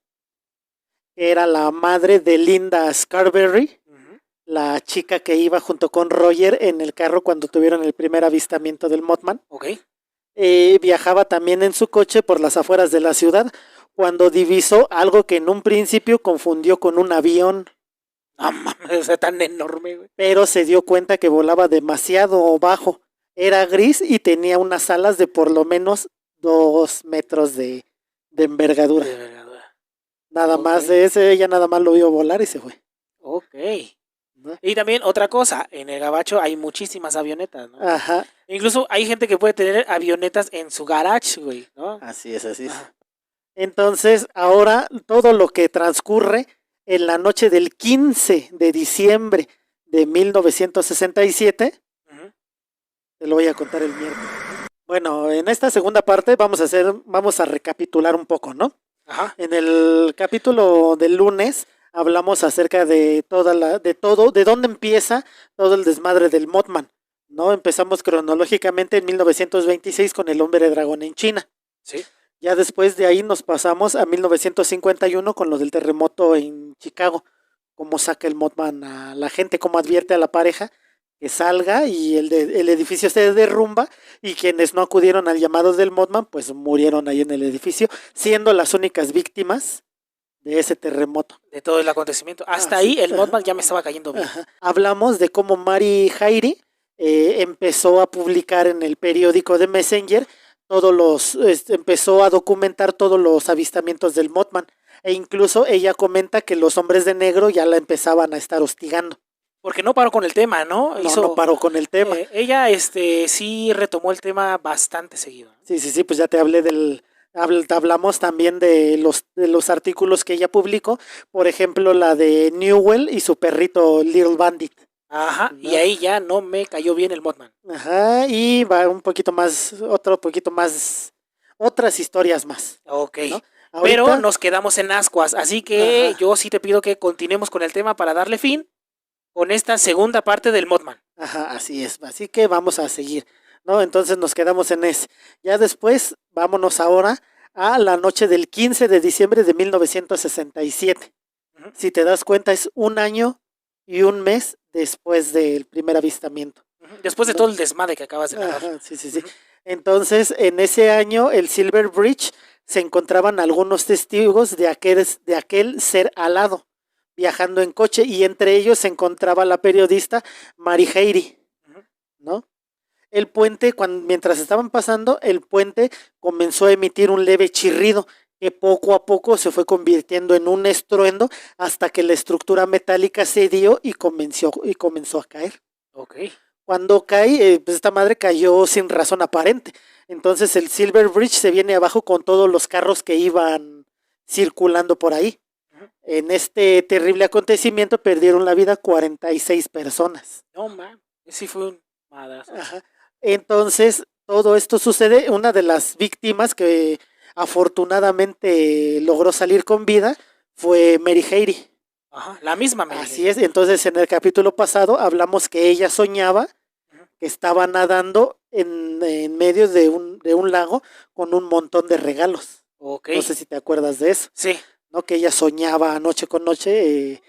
que era la madre de Linda Scarberry, Ujú. la chica que iba junto con Roger en el carro cuando tuvieron el primer avistamiento del Mothman, Ok. viajaba también en su coche por las afueras de la ciudad cuando divisó algo que en un principio confundió con un avión, No mames, o sea, tan enorme, güey. pero se dio cuenta que volaba demasiado bajo. Era gris y tenía unas alas de por lo menos 2 metros de envergadura. De verdad. Nada Ok. más de ese, ella nada más lo vio volar y se fue, Ok. ¿no? Y también otra cosa, en el gabacho hay muchísimas avionetas, ¿no? Ajá. Incluso hay gente que puede tener avionetas en su garage, güey, ¿no? Así es, así es. Ajá. Entonces, ahora todo lo que transcurre en la noche del 15 de diciembre de 1967, Ujú. te lo voy a contar el miércoles. Bueno, en esta segunda parte vamos a recapitular un poco, ¿no? Ajá. En el capítulo del lunes hablamos acerca de de dónde empieza todo el desmadre del Mothman, ¿no? Empezamos cronológicamente en 1926 con el hombre dragón en China. Sí. Ya después de ahí nos pasamos a 1951 con lo del terremoto en Chicago, cómo saca el Mothman a la gente, cómo advierte a la pareja que salga y el edificio se derrumba y quienes no acudieron al llamado del Mothman pues murieron ahí en el edificio, siendo las únicas víctimas de ese terremoto. De todo el acontecimiento. Hasta Sí. ahí el Mothman ya me estaba cayendo bien. Ajá. Hablamos de cómo Mari Jairi empezó a publicar en el periódico de Messenger empezó a documentar todos los avistamientos del Mothman. E incluso ella comenta que los hombres de negro ya la empezaban a estar hostigando. Porque no paró con el tema, ¿no? No paró con el tema. Ella, sí retomó el tema bastante seguido. Sí, pues ya te hablé hablamos también de los artículos que ella publicó, por ejemplo, la de Newell y su perrito Little Bandit. Ajá, ¿No? y ahí ya no me cayó bien el Mothman. Ajá, y va otras historias más. Ok. ¿No? Pero Ahorita, nos quedamos en ascuas, así que ajá, yo sí te pido que continuemos con el tema para darle fin con esta segunda parte del Mothman. ajá, así es. Así que vamos a seguir, ¿no? Entonces nos quedamos en ese. Ya después, vámonos ahora a la noche del 15 de diciembre de 1967. Ujú. Si te das cuenta, es un año y un mes después del primer avistamiento. Después de ¿No? todo el desmadre que acabas de narrar. Ajá, sí. Entonces, en ese año, el Silver Bridge se encontraban algunos testigos de aquel ser alado, viajando en coche, y entre ellos se encontraba la periodista Mari Jairi, Ujú. ¿no? El puente, mientras estaban pasando, el puente comenzó a emitir un leve chirrido que poco a poco se fue convirtiendo en un estruendo hasta que la estructura metálica cedió y comenzó a caer. Ok. Cuando cae, pues esta madre cayó sin razón aparente. Entonces el Silver Bridge se viene abajo con todos los carros que iban circulando por ahí. Ujú. En este terrible acontecimiento perdieron la vida 46 personas. No, man. Sí fue un madrazo. Ajá. Entonces, todo esto sucede. Una de las víctimas que afortunadamente logró salir con vida fue Mary Jairi. Ajá, la misma Mary Así Jane. es. Entonces, en el capítulo pasado hablamos que ella soñaba Ujú. que estaba nadando en medio de un lago con un montón de regalos. Ok. No sé si te acuerdas de eso, Sí. ¿no? Que ella soñaba noche con noche,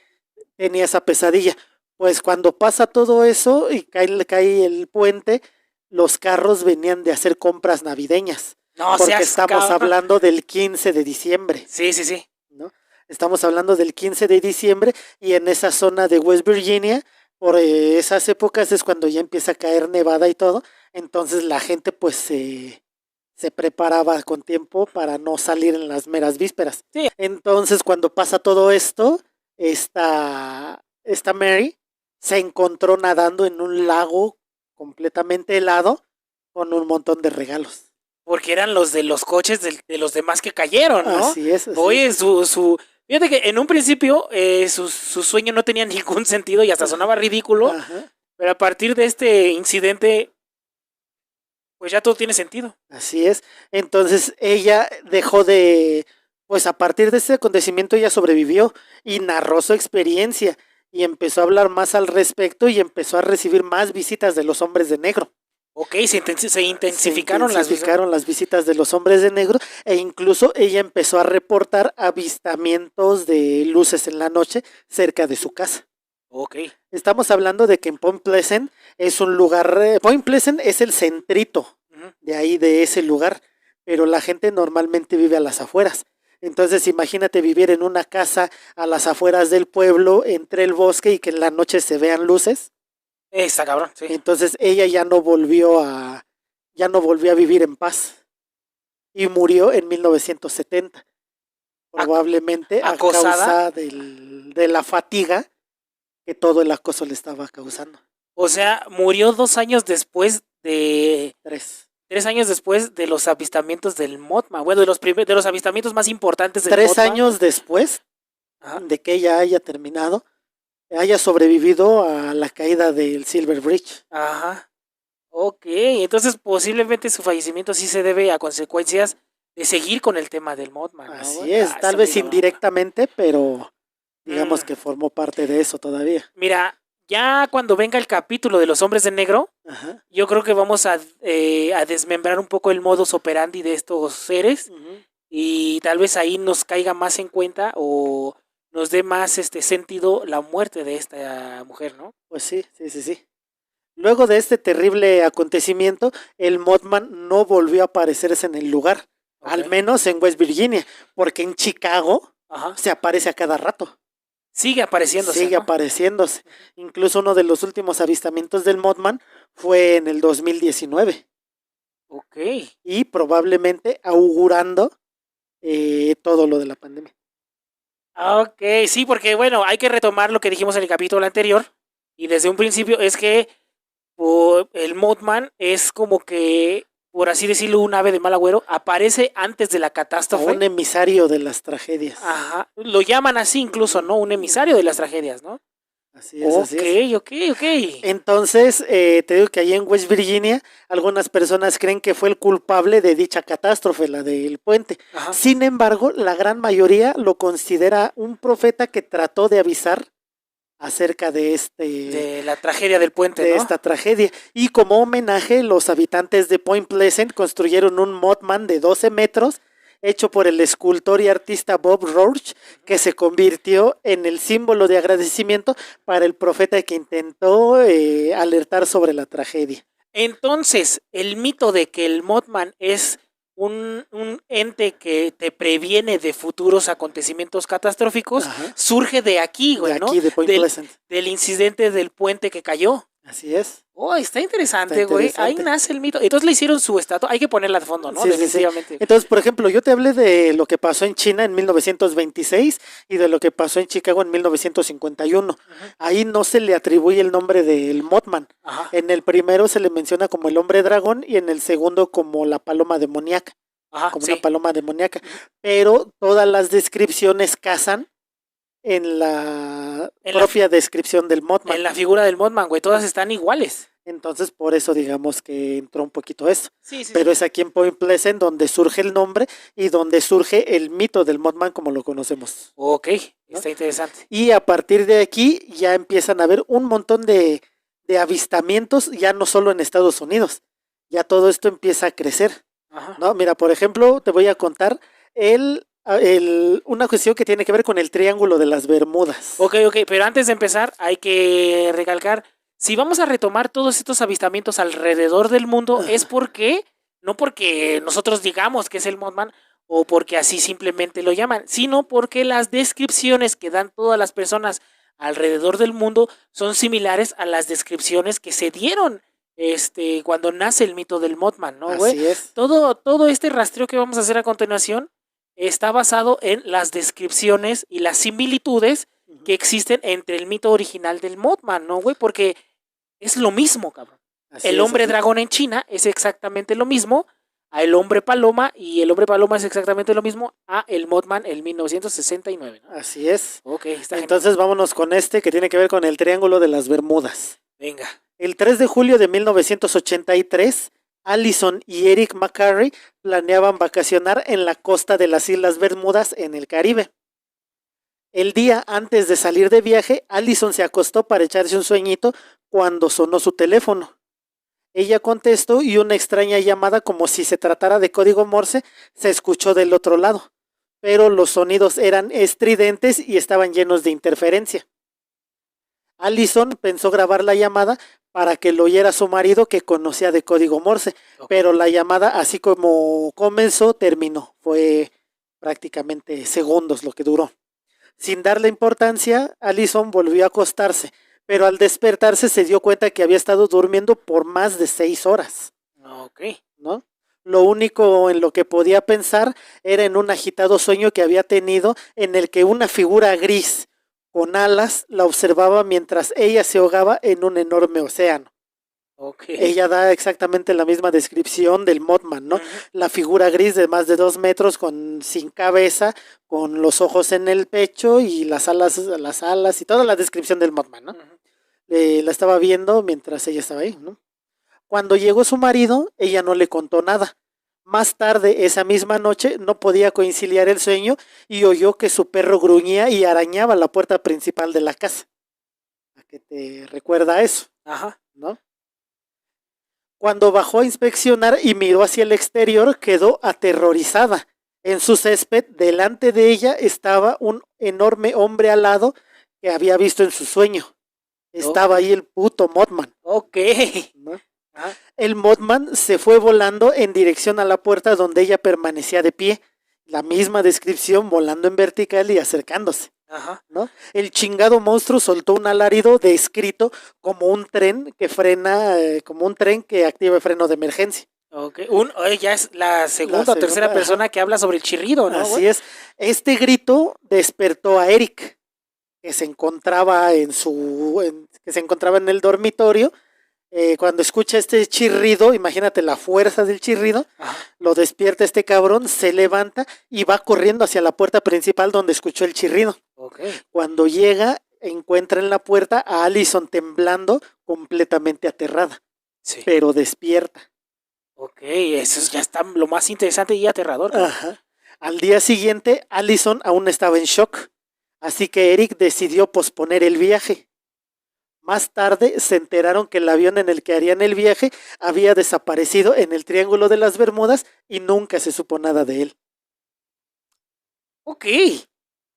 tenía esa pesadilla. Pues cuando pasa todo eso y cae el puente, los carros venían de hacer compras navideñas. No Porque seas estamos cabrón. hablando del 15 de diciembre, Sí. ¿no? Estamos hablando del 15 de diciembre y en esa zona de West Virginia, por esas épocas es cuando ya empieza a caer nevada y todo. Entonces la gente pues se preparaba con tiempo para no salir en las meras vísperas. Sí. Entonces cuando pasa todo esto, esta Mary se encontró nadando en un lago completamente helado con un montón de regalos. Porque eran los de los coches de los demás que cayeron, ¿no? Así es. Oye, fíjate que en un principio su sueño no tenía ningún sentido y hasta sonaba ridículo, Ajá. pero a partir de este incidente, pues ya todo tiene sentido. Así es. Entonces ella dejó de, pues a partir de ese acontecimiento ella sobrevivió y narró su experiencia y empezó a hablar más al respecto y empezó a recibir más visitas de los hombres de negro. Ok, se intensificaron las visitas de los hombres de negro e incluso ella empezó a reportar avistamientos de luces en la noche cerca de su casa. Ok. Estamos hablando de que en Point Pleasant es un lugar, Point Pleasant es el centrito de ahí, de ese lugar, pero la gente normalmente vive a las afueras. Entonces imagínate vivir en una casa a las afueras del pueblo, entre el bosque y que en la noche se vean luces. Está cabrón, sí. Entonces ella ya no volvió a vivir en paz y murió en 1970, probablemente a causa de la fatiga que todo el acoso le estaba causando. O sea, murió 2 años después de... 3 años después de los avistamientos del Mothman. Bueno, de los avistamientos más importantes del Mothman. 3 años después de que ella haya terminado, haya sobrevivido a la caída del Silver Bridge. Ajá. Ok, entonces posiblemente su fallecimiento sí se debe a consecuencias de seguir con el tema del Mothman, ¿no? Así es, tal vez indirectamente, pero digamos que formó parte de eso todavía. Mira, ya cuando venga el capítulo de los hombres de negro, yo creo que vamos a desmembrar un poco el modus operandi de estos seres y tal vez ahí nos caiga más en cuenta o nos dé más sentido la muerte de esta mujer, ¿no? Pues sí. Luego de este terrible acontecimiento, el Mothman no volvió a aparecerse en el lugar, al menos en West Virginia, porque en Chicago se aparece a cada rato. Sigue apareciéndose. Sigue apareciéndose. Incluso uno de los últimos avistamientos del Mothman fue en el 2019. Ok. Y probablemente augurando todo lo de la pandemia. Ok, sí, porque bueno, hay que retomar lo que dijimos en el capítulo anterior. Y desde un principio es que el Mothman es como que, por así decirlo, un ave de mal agüero. Aparece antes de la catástrofe. Un emisario de las tragedias. Ajá, lo llaman así incluso, ¿no? Un emisario de las tragedias, ¿no? Así es. Ok. Entonces, te digo que ahí en West Virginia, algunas personas creen que fue el culpable de dicha catástrofe, la del puente. Ajá. Sin embargo, la gran mayoría lo considera un profeta que trató de avisar acerca de de la tragedia del puente, de ¿no? esta tragedia. Y como homenaje, los habitantes de Point Pleasant construyeron un Mothman de 12 metros, hecho por el escultor y artista Bob Roach, que se convirtió en el símbolo de agradecimiento para el profeta que intentó alertar sobre la tragedia. Entonces, el mito de que el Mothman es un ente que te previene de futuros acontecimientos catastróficos, surge de aquí, güey, ¿no? De Point Pleasant. Del incidente del puente que cayó. Así es. Oh, está interesante, güey. Ahí nace el mito. Entonces le hicieron su estatua. Hay que ponerla de fondo, ¿no? Sí, definitivamente. Sí. Entonces, por ejemplo, yo te hablé de lo que pasó en China en 1926 y de lo que pasó en Chicago en 1951. Ahí no se le atribuye el nombre del Mothman. En el primero se le menciona como el hombre dragón y en el segundo como la paloma demoníaca. Como una paloma demoníaca. Pero todas las descripciones casan en la propia descripción del Mothman. En la figura del Mothman, güey, todas están iguales. Entonces, por eso digamos que entró un poquito eso. Pero es aquí en Point Pleasant donde surge el nombre y donde surge el mito del Mothman como lo conocemos. Ok, está interesante. Y a partir de aquí ya empiezan a haber un montón de avistamientos, ya no solo en Estados Unidos. Ya todo esto empieza a crecer. ¿No? Mira, por ejemplo, te voy a contar una cuestión que tiene que ver con el Triángulo de las Bermudas. Ok, pero antes de empezar hay que recalcar, si vamos a retomar todos estos avistamientos alrededor del mundo, es porque, no porque nosotros digamos que es el Mothman o porque así simplemente lo llaman, sino porque las descripciones que dan todas las personas alrededor del mundo son similares a las descripciones que se dieron cuando nace el mito del Mothman, ¿no, güey? Así es. Todo este rastreo que vamos a hacer a continuación está basado en las descripciones y las similitudes que existen entre el mito original del Mothman, ¿no, güey? Porque es lo mismo, cabrón. El hombre dragón en China es exactamente lo mismo a El Hombre Paloma, y El Hombre Paloma es exactamente lo mismo a El Mothman en 1969, ¿no? Así es. Ok, está Entonces vámonos con este que tiene que ver con el Triángulo de las Bermudas. Venga. El 3 de julio de 1983, Allison y Eric McCarry planeaban vacacionar en la costa de las Islas Bermudas en el Caribe. El día antes de salir de viaje, Allison se acostó para echarse un sueñito cuando sonó su teléfono. Ella contestó y una extraña llamada, como si se tratara de código Morse, se escuchó del otro lado, pero los sonidos eran estridentes y estaban llenos de interferencia. Allison pensó grabar la llamada para que lo oyera su marido, que conocía de código Morse, pero la llamada, así como comenzó, terminó. Fue prácticamente segundos lo que duró. Sin darle importancia, Allison volvió a acostarse, pero al despertarse se dio cuenta que había estado durmiendo por más de 6 horas. Ok. ¿No? Lo único en lo que podía pensar era en un agitado sueño que había tenido, en el que una figura gris con alas la observaba mientras ella se ahogaba en un enorme océano. Okay. Ella da exactamente la misma descripción del Mothman, ¿no? La figura gris de más de 2 metros, sin cabeza, con los ojos en el pecho y las alas y toda la descripción del Mothman, ¿no? La estaba viendo mientras ella estaba ahí, ¿no? Cuando llegó su marido, ella no le contó nada. Más tarde, esa misma noche, no podía conciliar el sueño y oyó que su perro gruñía y arañaba la puerta principal de la casa. ¿A qué te recuerda eso? Ajá. ¿No? Cuando bajó a inspeccionar y miró hacia el exterior, quedó aterrorizada. En su césped, delante de ella, estaba un enorme hombre alado que había visto en su sueño. Estaba ahí el puto Mothman. Ok. ¿No? El Mothman se fue volando en dirección a la puerta, donde ella permanecía de pie. La misma descripción, volando en vertical y acercándose. Ajá. ¿No? El chingado monstruo soltó un alarido descrito como un tren que frena, como un tren que activa el freno de emergencia. Okay. Ya es la segunda o tercera persona que habla sobre el chirrido, ¿no? Así es. Este grito despertó a Eric, que se encontraba en el dormitorio. Cuando escucha este chirrido, imagínate la fuerza del chirrido, lo despierta este cabrón, se levanta y va corriendo hacia la puerta principal donde escuchó el chirrido. Okay. Cuando llega, encuentra en la puerta a Allison temblando, completamente aterrada, sí, pero despierta. Ok, eso ya está lo más interesante y aterrador. Ajá. Al día siguiente, Allison aún estaba en shock, así que Eric decidió posponer el viaje. Más tarde se enteraron que el avión en el que harían el viaje había desaparecido en el Triángulo de las Bermudas y nunca se supo nada de él. Ok.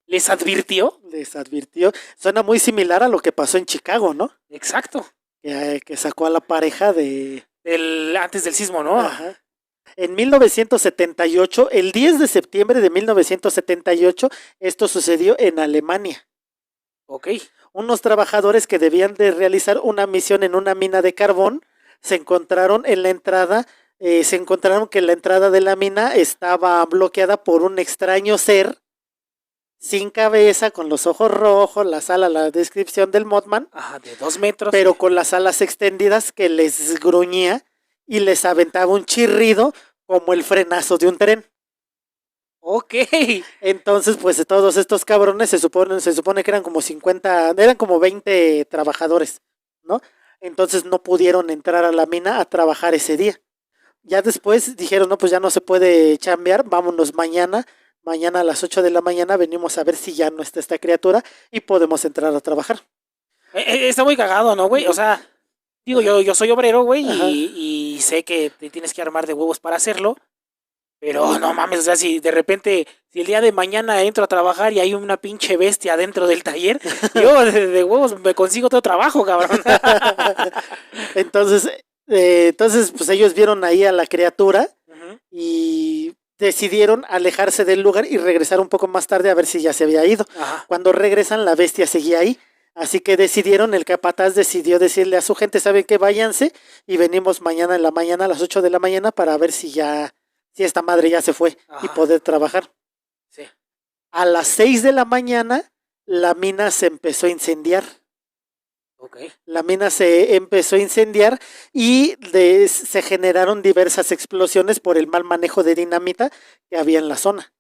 ¿Les advirtió? Les advirtió. Suena muy similar a lo que pasó en Chicago, ¿no? Exacto. Que sacó a la pareja antes del sismo, ¿no? Ajá. En 1978, el 10 de septiembre de 1978, esto sucedió en Alemania. Ok. Unos trabajadores que debían de realizar una misión en una mina de carbón se encontraron que la entrada de la mina estaba bloqueada por un extraño ser sin cabeza, con los ojos rojos, la descripción del Mothman. Ajá, de 2 metros. Pero con las alas extendidas, que les gruñía y les aventaba un chirrido como el frenazo de un tren. Ok. Entonces, pues todos estos cabrones se supone que eran como 20 trabajadores, ¿no? Entonces no pudieron entrar a la mina a trabajar ese día. Ya después dijeron, no, pues ya no se puede chambear, vámonos mañana a las 8 de la mañana venimos a ver si ya no está esta criatura y podemos entrar a trabajar. Está muy cagado, ¿no, güey? O sea, digo, yo soy obrero, güey, y sé que te tienes que armar de huevos para hacerlo. Pero no mames, o sea, si de repente, si el día de mañana entro a trabajar y hay una pinche bestia dentro del taller, yo de huevos me consigo otro trabajo, cabrón. Entonces, pues ellos vieron ahí a la criatura y decidieron alejarse del lugar y regresar un poco más tarde a ver si ya se había ido. Cuando regresan, la bestia seguía ahí. Así que el capataz decidió decirle a su gente, ¿saben qué? Váyanse y venimos mañana en la mañana a las 8 de la mañana para ver si esta madre ya se fue y poder trabajar. Sí. A las 6 de la mañana, la mina se empezó a incendiar. Okay. La mina se empezó a incendiar y se generaron diversas explosiones por el mal manejo de dinamita que había en la zona,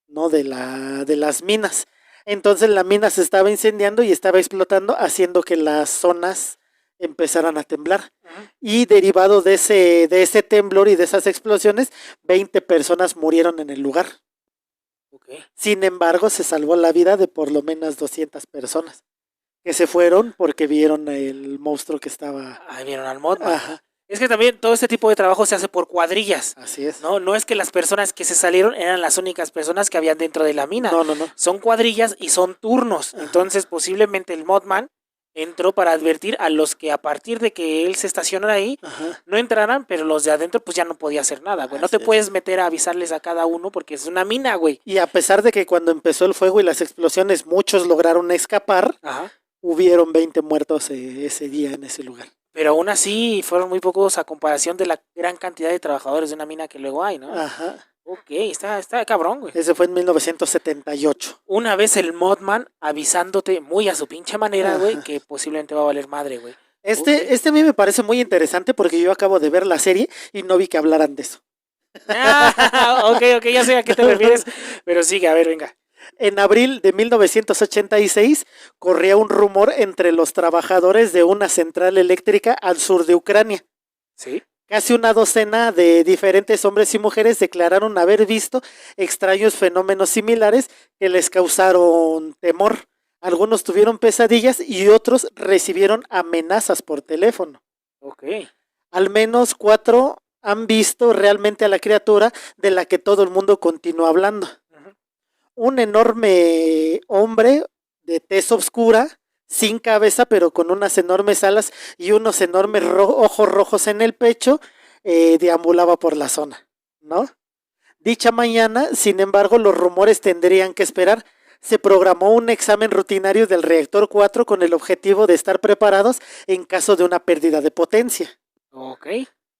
¿no? De las minas. Entonces la mina se estaba incendiando y estaba explotando, haciendo que las zonas empezaran a temblar. Y derivado de ese temblor y de esas explosiones, 20 personas murieron en el lugar. Okay. Sin embargo, se salvó la vida de por lo menos 200 personas que se fueron porque vieron el monstruo que estaba... Ahí vieron al Mothman. Ajá. Es que también todo este tipo de trabajo se hace por cuadrillas. Así es. No es que las personas que se salieron eran las únicas personas que habían dentro de la mina. No. Son cuadrillas y son turnos. Ajá. Entonces, posiblemente el Mothman entró para advertir a los que a partir de que él se estacionara ahí, ajá, no entraran, pero los de adentro pues ya no podía hacer nada, güey. No te puedes meter a avisarles a cada uno porque es una mina, güey. Y a pesar de que cuando empezó el fuego y las explosiones muchos lograron escapar, ajá, hubieron 20 muertos ese día en ese lugar. Pero aún así fueron muy pocos a comparación de la gran cantidad de trabajadores de una mina que luego hay, ¿no? Ajá. Ok, está cabrón, güey. Ese fue en 1978. Una vez el Mothman avisándote muy a su pinche manera, güey, que posiblemente va a valer madre, güey. Este a mí me parece muy interesante porque yo acabo de ver la serie y no vi que hablaran de eso. Ok, ya sé a qué te refieres, pero sigue, a ver, venga. En abril de 1986 corría un rumor entre los trabajadores de una central eléctrica al sur de Ucrania. ¿Sí? Casi una docena de diferentes hombres y mujeres declararon haber visto extraños fenómenos similares que les causaron temor. Algunos tuvieron pesadillas y otros recibieron amenazas por teléfono. Ok. Al menos 4 han visto realmente a la criatura de la que todo el mundo continúa hablando. Un enorme hombre de tez oscura, sin cabeza, pero con unas enormes alas y unos enormes ojos rojos en el pecho, deambulaba por la zona, ¿no? Dicha mañana, sin embargo, los rumores tendrían que esperar. Se programó un examen rutinario del reactor 4 con el objetivo de estar preparados en caso de una pérdida de potencia. Ok.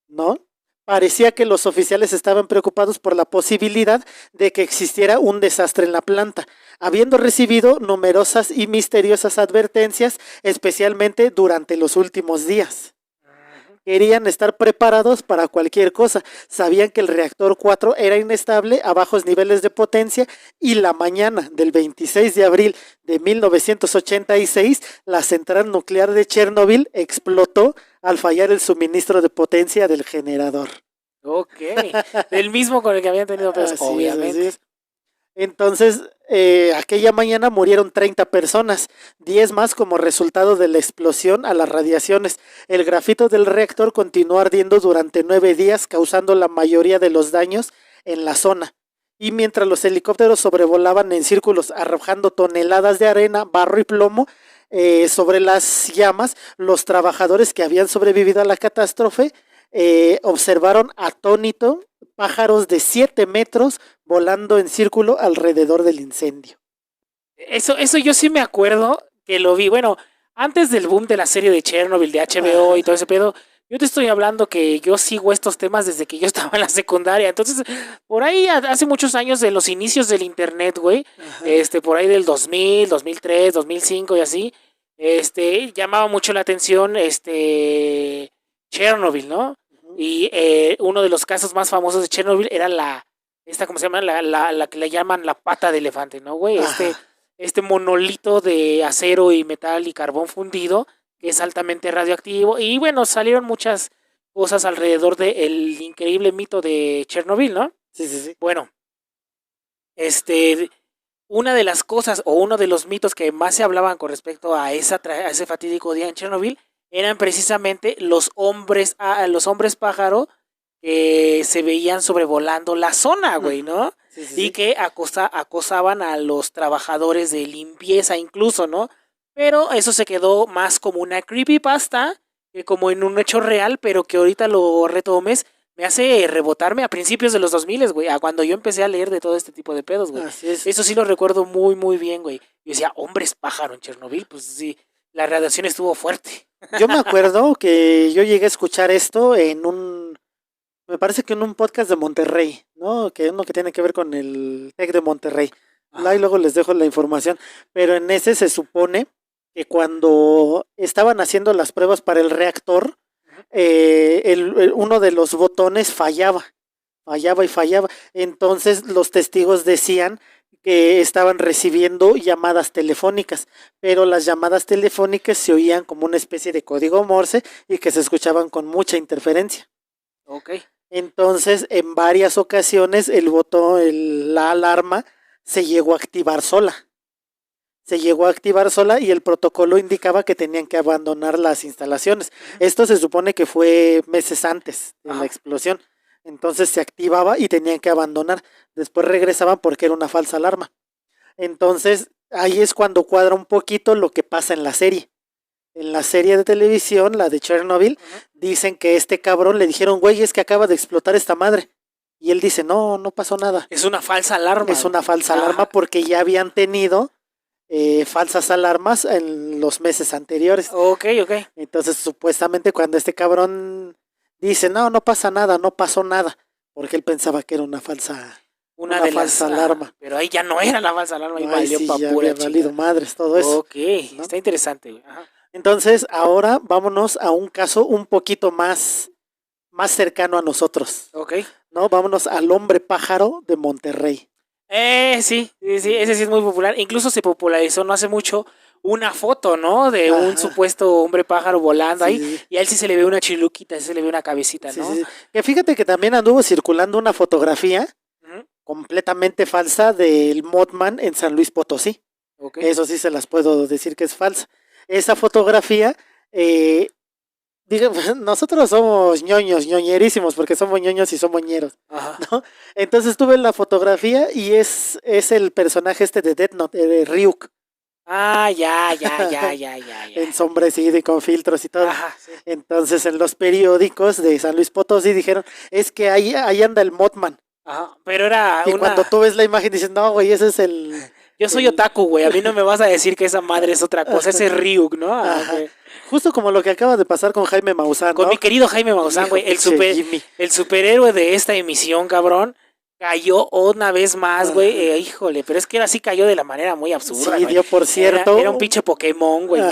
¿No? Parecía que los oficiales estaban preocupados por la posibilidad de que existiera un desastre en la planta, habiendo recibido numerosas y misteriosas advertencias, especialmente durante los últimos días. Querían estar preparados para cualquier cosa. Sabían que el reactor 4 era inestable a bajos niveles de potencia y la mañana del 26 de abril de 1986 la central nuclear de Chernobyl explotó al fallar el suministro de potencia del generador. Ok, del mismo con el que habían tenido pedos, obviamente. Es. Entonces, aquella mañana murieron 30 personas, 10 más como resultado de la explosión a las radiaciones. El grafito del reactor continuó ardiendo durante 9 días, causando la mayoría de los daños en la zona. Y mientras los helicópteros sobrevolaban en círculos arrojando toneladas de arena, barro y plomo sobre las llamas, los trabajadores que habían sobrevivido a la catástrofe observaron atónito pájaros de 7 metros volando en círculo alrededor del incendio. Eso yo sí me acuerdo que lo vi. Bueno, antes del boom de la serie de Chernobyl, de HBO y todo ese pedo, yo te estoy hablando que yo sigo estos temas desde que yo estaba en la secundaria. Entonces, por ahí hace muchos años de los inicios del internet, güey, por ahí del 2000, 2003, 2005 y así, llamaba mucho la atención Chernobyl, ¿no? Y uno de los casos más famosos de Chernobyl era ¿cómo se llama? La que le llaman la pata de elefante, ¿no, güey? Este monolito de acero y metal y carbón fundido que es altamente radioactivo. Y bueno, salieron muchas cosas alrededor del increíble mito de Chernobyl, ¿no? Sí. Bueno, una de las cosas o uno de los mitos que más se hablaban con respecto a ese fatídico día en Chernobyl eran precisamente los hombres pájaro que se veían sobrevolando la zona, güey, ¿no? Sí. Y que acosaban a los trabajadores de limpieza incluso, ¿no? Pero eso se quedó más como una creepypasta que como en un hecho real, pero que ahorita lo retomes me hace rebotarme a principios de los 2000, güey, a cuando yo empecé a leer de todo este tipo de pedos, güey. Eso sí lo recuerdo muy, muy bien, güey. Yo decía, hombres pájaro en Chernobyl, pues sí, la radiación estuvo fuerte. Yo me acuerdo que yo llegué a escuchar esto me parece que en un podcast de Monterrey, ¿no? Que uno que tiene que ver con el TEC de Monterrey. Ahí luego les dejo la información. Pero en ese se supone que cuando estaban haciendo las pruebas para el reactor, uno de los botones fallaba y fallaba. Entonces los testigos decían que estaban recibiendo llamadas telefónicas, pero las llamadas telefónicas se oían como una especie de código Morse y que se escuchaban con mucha interferencia. Ok. Entonces, en varias ocasiones el botón, la alarma se llegó a activar sola. Y el protocolo indicaba que tenían que abandonar las instalaciones. Esto se supone que fue meses antes de la explosión. Entonces se activaba y tenían que abandonar. Después regresaban porque era una falsa alarma. Entonces ahí es cuando cuadra un poquito lo que pasa en la serie. En la serie de televisión, la de Chernobyl, dicen que este cabrón le dijeron, güey, es que acaba de explotar esta madre. Y él dice, no pasó nada. Es una falsa alarma. Es una falsa alarma porque ya habían tenido falsas alarmas en los meses anteriores. Ok. Entonces, supuestamente cuando este cabrón dice, no pasa nada, no pasó nada, porque él pensaba que era una falsa alarma. Pero ahí ya no era la falsa alarma, no, ahí sí, ya había valido madres, todo eso. Ok, ¿no? Está interesante. Ajá. Entonces, ahora vámonos a un caso un poquito más cercano a nosotros. Ok. ¿No? Vámonos al hombre pájaro de Monterrey. Sí, ese sí es muy popular. Incluso se popularizó no hace mucho una foto, ¿no? De un supuesto hombre pájaro volando ahí. Y a él sí se le ve una chiluquita, se le ve una cabecita, ¿no? Sí. Que fíjate que también anduvo circulando una fotografía completamente falsa del Mothman en San Luis Potosí. Okay. Eso sí se las puedo decir que es falsa. Esa fotografía, nosotros somos ñoñerísimos porque somos ñoños y somos ñeros, ¿no? Entonces tuve la fotografía y es el personaje de Death Note, de Ryuk. Ya. Ensombrecido y con filtros y todo. Ajá, sí. Entonces en los periódicos de San Luis Potosí dijeron, es que ahí anda el Mothman. Ajá, pero era y cuando tú ves la imagen dices, no, güey, ese es el... Yo soy otaku, güey, a mí no me vas a decir que esa madre es otra cosa, ese es Ryuk, ¿no? Okay. Justo como lo que acaba de pasar con Jaime Maussan, con mi querido Jaime Maussan, güey, el superhéroe de esta emisión, cabrón, cayó una vez más, güey, híjole, pero es que así cayó de la manera muy absurda. Sí, dio por cierto. Era un pinche Pokémon, güey.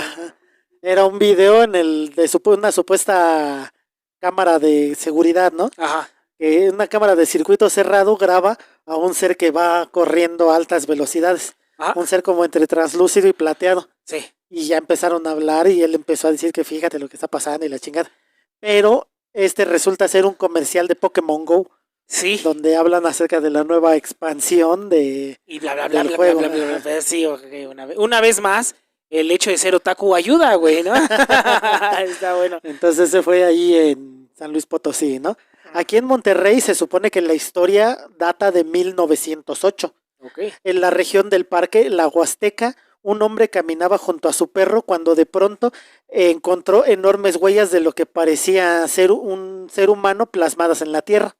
Era un video de una supuesta cámara de seguridad, ¿no? Ajá. Una cámara de circuito cerrado graba a un ser que va corriendo a altas velocidades. Un ser como entre translúcido y plateado. Sí. Y ya empezaron a hablar y él empezó a decir que fíjate lo que está pasando y la chingada. Pero resulta ser un comercial de Pokémon Go. Sí. Donde hablan acerca de la nueva expansión del juego. Sí, okay, una vez más, el hecho de ser otaku ayuda, güey, ¿no? Está bueno. Entonces se fue ahí en San Luis Potosí, ¿no? Aquí en Monterrey se supone que la historia data de 1908. Okay. En la región del parque, la Huasteca, un hombre caminaba junto a su perro cuando de pronto encontró enormes huellas de lo que parecía ser un ser humano plasmadas en la tierra,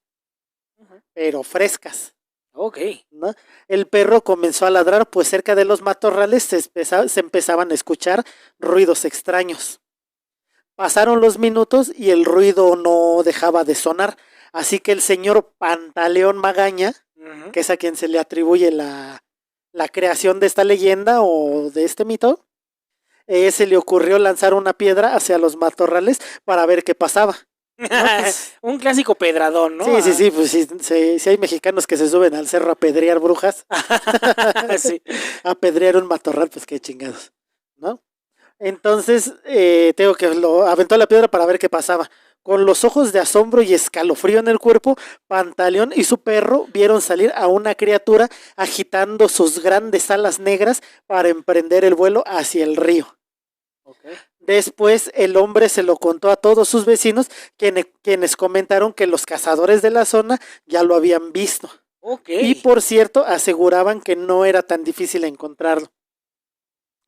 pero frescas. Okay. ¿No? El perro comenzó a ladrar, pues cerca de los matorrales se empezaban a escuchar ruidos extraños. Pasaron los minutos y el ruido no dejaba de sonar, así que el señor Pantaleón Magaña, que es a quien se le atribuye la creación de esta leyenda o de este mito, se le ocurrió lanzar una piedra hacia los matorrales para ver qué pasaba. ¿No? Pues, un clásico pedradón, ¿no? Sí, pues sí hay mexicanos que se suben al cerro a pedrear brujas. Sí. A pedrear un matorral, pues qué chingados, ¿no? Entonces, tengo que lo aventó la piedra para ver qué pasaba. Con los ojos de asombro y escalofrío en el cuerpo, Pantaleón y su perro vieron salir a una criatura agitando sus grandes alas negras para emprender el vuelo hacia el río. Okay. Después el hombre se lo contó a todos sus vecinos, quienes comentaron que los cazadores de la zona ya lo habían visto. Okay. Y por cierto, aseguraban que no era tan difícil encontrarlo.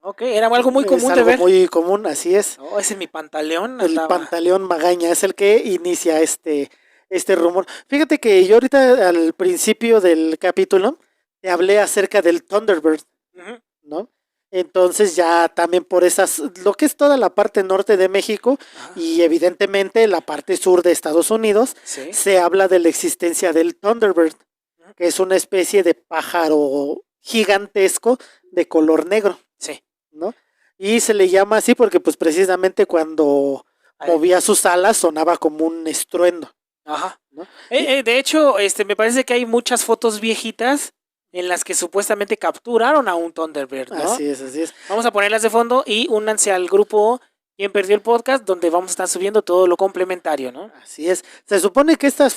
Ok, era algo muy común de ver. Muy común, así es. Oh, ese es mi Pantaleón. El Pantaleón Magaña es el que inicia este rumor. Fíjate que yo ahorita al principio del capítulo te hablé acerca del Thunderbird, ¿no? Entonces ya también por lo que es toda la parte norte de México y evidentemente la parte sur de Estados Unidos, ¿sí? Se habla de la existencia del Thunderbird, que es una especie de pájaro gigantesco de color negro. Sí. ¿No? Y se le llama así porque pues precisamente cuando movía sus alas sonaba como un estruendo. Ajá. ¿No? De hecho, me parece que hay muchas fotos viejitas en las que supuestamente capturaron a un Thunderbird, ¿no? Así es, así es. Vamos a ponerlas de fondo y únanse al grupo Quien Perdió el Podcast, donde vamos a estar subiendo todo lo complementario, ¿no? Así es. Se supone que estas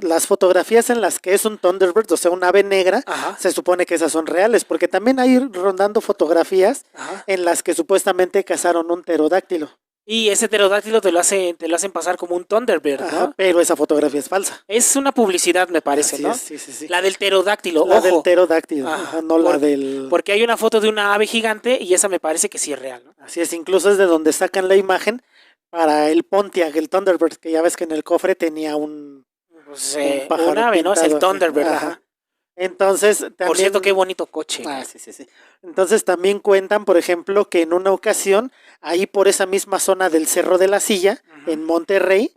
las fotografías en las que es un Thunderbird, o sea, un ave negra, Ajá. se supone que esas son reales, porque también hay rondando fotografías Ajá. en las que supuestamente cazaron un pterodáctilo. Y ese pterodáctilo te lo hacen pasar como un Thunderbird, ¿no? Ajá, pero esa fotografía es falsa. Es una publicidad, me parece, Así ¿no? es, sí. La del pterodáctilo, La ojo. del pterodáctilo, no la del... Porque hay una foto de una ave gigante y esa me parece que sí es real, ¿no? Así es, incluso es de donde sacan la imagen para el Pontiac, el Thunderbird, que ya ves que en el cofre tenía un pájaro un ave, ¿no? Es el Thunderbird, ajá. Entonces, también... Por cierto, qué bonito coche. Sí. Entonces también cuentan, por ejemplo, que en una ocasión, ahí por esa misma zona del Cerro de la Silla, en Monterrey,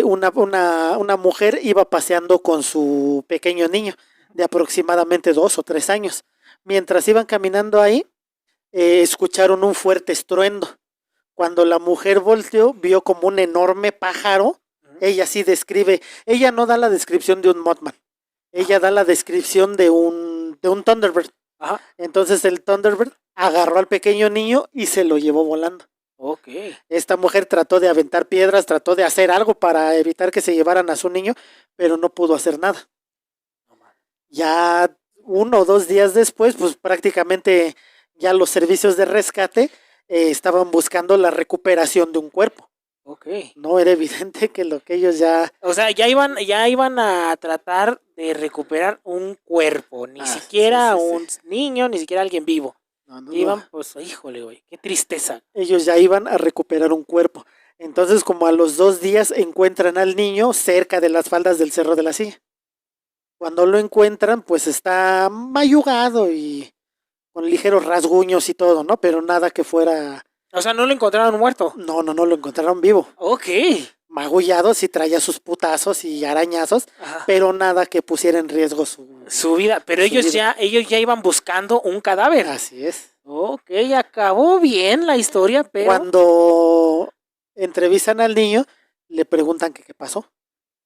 una mujer iba paseando con su pequeño niño, de aproximadamente 2 o 3 años. Mientras iban caminando ahí, escucharon un fuerte estruendo. Cuando la mujer volteó, vio como un enorme pájaro. Ella sí describe, ella no da la descripción de un Mothman. Ella da la descripción de un Thunderbird. Ajá. Entonces el Thunderbird agarró al pequeño niño y se lo llevó volando. Okay. Esta mujer trató de aventar piedras, trató de hacer algo para evitar que se llevaran a su niño, pero no pudo hacer nada. Ya 1 o 2 días después, pues prácticamente ya los servicios de rescate estaban buscando la recuperación de un cuerpo. Okay. No era evidente que lo que ellos ya... O sea, ya iban a tratar de recuperar un cuerpo, ni siquiera un niño, ni siquiera alguien vivo. No, iban, pues, híjole, güey, qué tristeza. Ellos ya iban a recuperar un cuerpo. Entonces, como a los 2 días encuentran al niño cerca de las faldas del Cerro de la Silla. Cuando lo encuentran, pues está mayugado y con ligeros rasguños y todo, ¿no? Pero nada que fuera... O sea, ¿no lo encontraron muerto? No, lo encontraron vivo. Ok. Magullado, sí traía sus putazos y arañazos, pero nada que pusiera en riesgo su vida. Pero ellos ya iban buscando un cadáver. Así es. Ok, acabó bien la historia, pero... Cuando entrevistan al niño, le preguntan que qué pasó.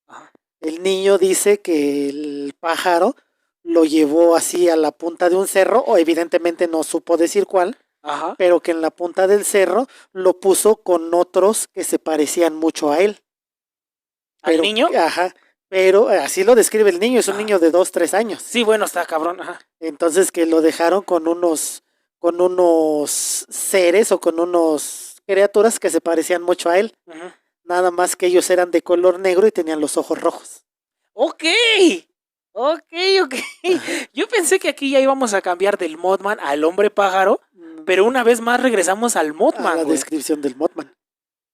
Ajá. El niño dice que el pájaro lo llevó así a la punta de un cerro, o evidentemente no supo decir cuál. Ajá. Pero que en la punta del cerro lo puso con otros que se parecían mucho a él. ¿Al niño? Ajá, pero así lo describe el niño, es un niño de 2, 3 años. Sí, bueno, está cabrón, ajá. Entonces que lo dejaron con unos seres o con unos criaturas que se parecían mucho a él. Ajá. Nada más que ellos eran de color negro y tenían los ojos rojos. Ok. Yo pensé que aquí ya íbamos a cambiar del Mothman al hombre pájaro, pero una vez más regresamos al Mothman. A la descripción del Mothman.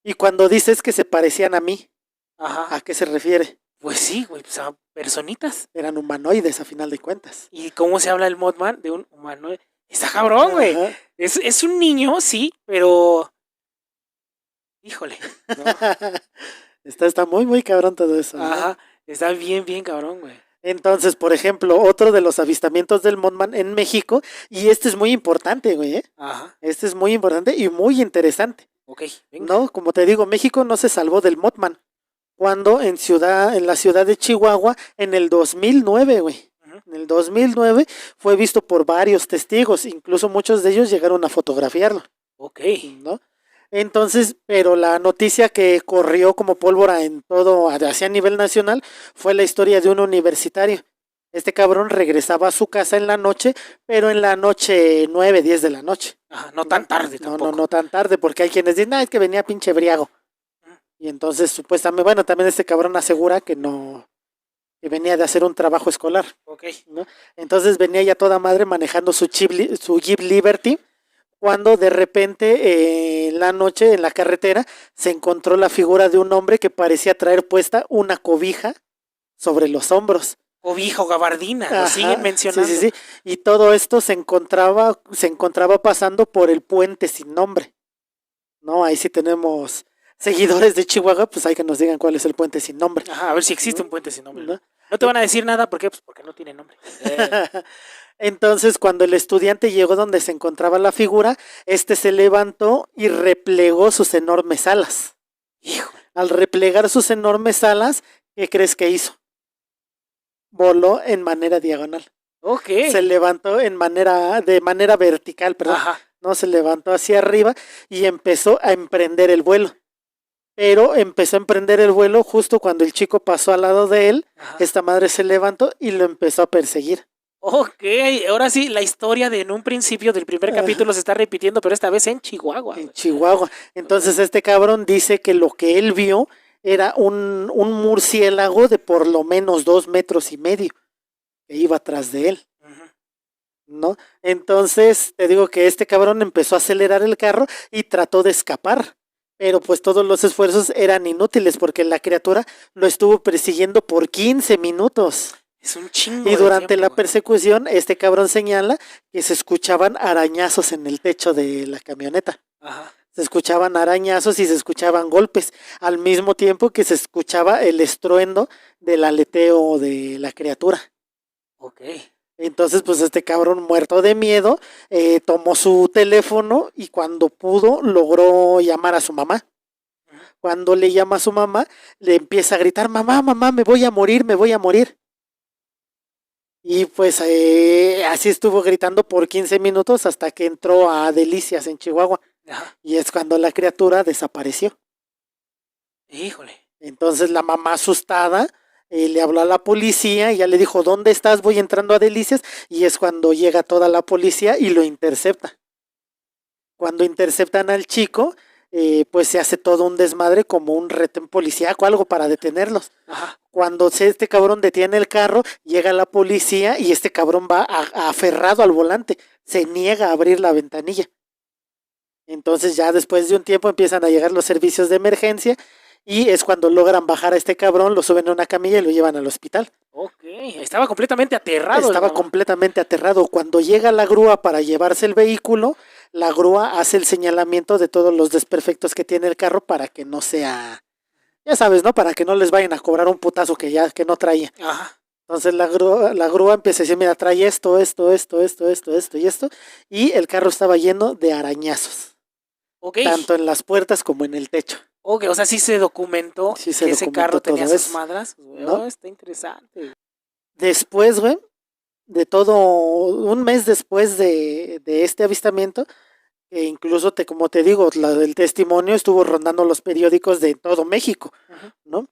Y cuando dices que se parecían a mí, ajá, ¿a qué se refiere? Pues sí, güey, pues a personitas. Eran humanoides a final de cuentas. ¿Y cómo se habla el Mothman de un humanoide? Está cabrón, güey. Es un niño, sí, pero... Híjole. No. Está muy, muy cabrón todo eso. Ajá, ¿no? Está bien cabrón, güey. Entonces, por ejemplo, otro de los avistamientos del Mothman en México, y este es muy importante, güey, Ajá. Este es muy importante y muy interesante. Ok, venga. No, como te digo, México no se salvó del Mothman. Cuando en la ciudad de Chihuahua, en el 2009, güey. En el 2009 fue visto por varios testigos, incluso muchos de ellos llegaron a fotografiarlo. Ok. ¿No? Entonces, pero la noticia que corrió como pólvora en todo, hacia nivel nacional, fue la historia de un universitario. Este cabrón regresaba a su casa en la noche, pero en la noche 9, 10 de la noche. Ajá, no tan tarde tampoco. No tan tarde, porque hay quienes dicen, es que venía pinche briago. Y entonces, supuestamente, bueno, también este cabrón asegura que no, que venía de hacer un trabajo escolar. Okay. ¿No? Entonces venía ya toda madre manejando su Jeep Liberty, cuando de repente en la noche, en la carretera, se encontró la figura de un hombre que parecía traer puesta una cobija sobre los hombros. Cobija o gabardina, lo siguen mencionando. Sí. Y todo esto se encontraba pasando por el puente sin nombre. No, ahí sí tenemos seguidores de Chihuahua, pues hay que nos digan cuál es el puente sin nombre. Ajá, a ver si existe un puente sin nombre. No te van a decir nada, ¿por qué? Pues porque no tiene nombre. Entonces, cuando el estudiante llegó donde se encontraba la figura, se levantó y replegó sus enormes alas. Hijo. Al replegar sus enormes alas, ¿qué crees que hizo? Voló en manera diagonal. Ok. Se levantó de manera vertical, perdón. Ajá. No, se levantó hacia arriba y empezó a emprender el vuelo. Pero empezó a emprender el vuelo justo cuando el chico pasó al lado de él. Ajá. Esta madre se levantó y lo empezó a perseguir. Ok, ahora sí, la historia de en un principio del primer capítulo se está repitiendo, pero esta vez en Chihuahua. En Chihuahua. Entonces este cabrón dice que lo que él vio era un murciélago de por lo menos 2,5 metros que iba atrás de él. ¿No? Entonces te digo que este cabrón empezó a acelerar el carro y trató de escapar. Pero pues todos los esfuerzos eran inútiles porque la criatura lo estuvo persiguiendo por 15 minutos. Es un chingo. Y durante la tiempo, persecución, este cabrón señala que se escuchaban arañazos en el techo de la camioneta. Ajá. Se escuchaban arañazos y se escuchaban golpes, al mismo tiempo que se escuchaba el estruendo del aleteo de la criatura. Ok. Entonces, pues este cabrón muerto de miedo, tomó su teléfono y cuando pudo logró llamar a su mamá. Cuando le llama a su mamá, le empieza a gritar, mamá, mamá, me voy a morir, me voy a morir. Y pues así estuvo gritando por 15 minutos hasta que entró a Delicias en Chihuahua. Ajá. Y es cuando la criatura desapareció. Híjole. Entonces la mamá asustada le habló a la policía y ya le dijo, ¿dónde estás? Voy entrando a Delicias. Y es cuando llega toda la policía y lo intercepta. Cuando interceptan al chico, pues se hace todo un desmadre como un retén policíaco, algo para detenerlos. Ajá. Cuando este cabrón detiene el carro, llega la policía y este cabrón va aferrado al volante. Se niega a abrir la ventanilla. Entonces ya después de un tiempo empiezan a llegar los servicios de emergencia y es cuando logran bajar a este cabrón, lo suben a una camilla y lo llevan al hospital. Ok, estaba completamente aterrado. Estaba completamente aterrado. Cuando llega la grúa para llevarse el vehículo, la grúa hace el señalamiento de todos los desperfectos que tiene el carro para que no sea, ya sabes, ¿no? Para que no les vayan a cobrar un putazo que no traía. Ajá. Entonces la grúa empieza a decir, mira, trae esto, y esto, y el carro estaba lleno de arañazos. Ok. Tanto en las puertas como en el techo. Ok, o sea, sí se documentó que ese carro tenía sus madras. ¿No? Está interesante. Después, güey, de todo, un mes después de este avistamiento, que incluso, como te digo, el testimonio estuvo rondando los periódicos de todo México, ¿no?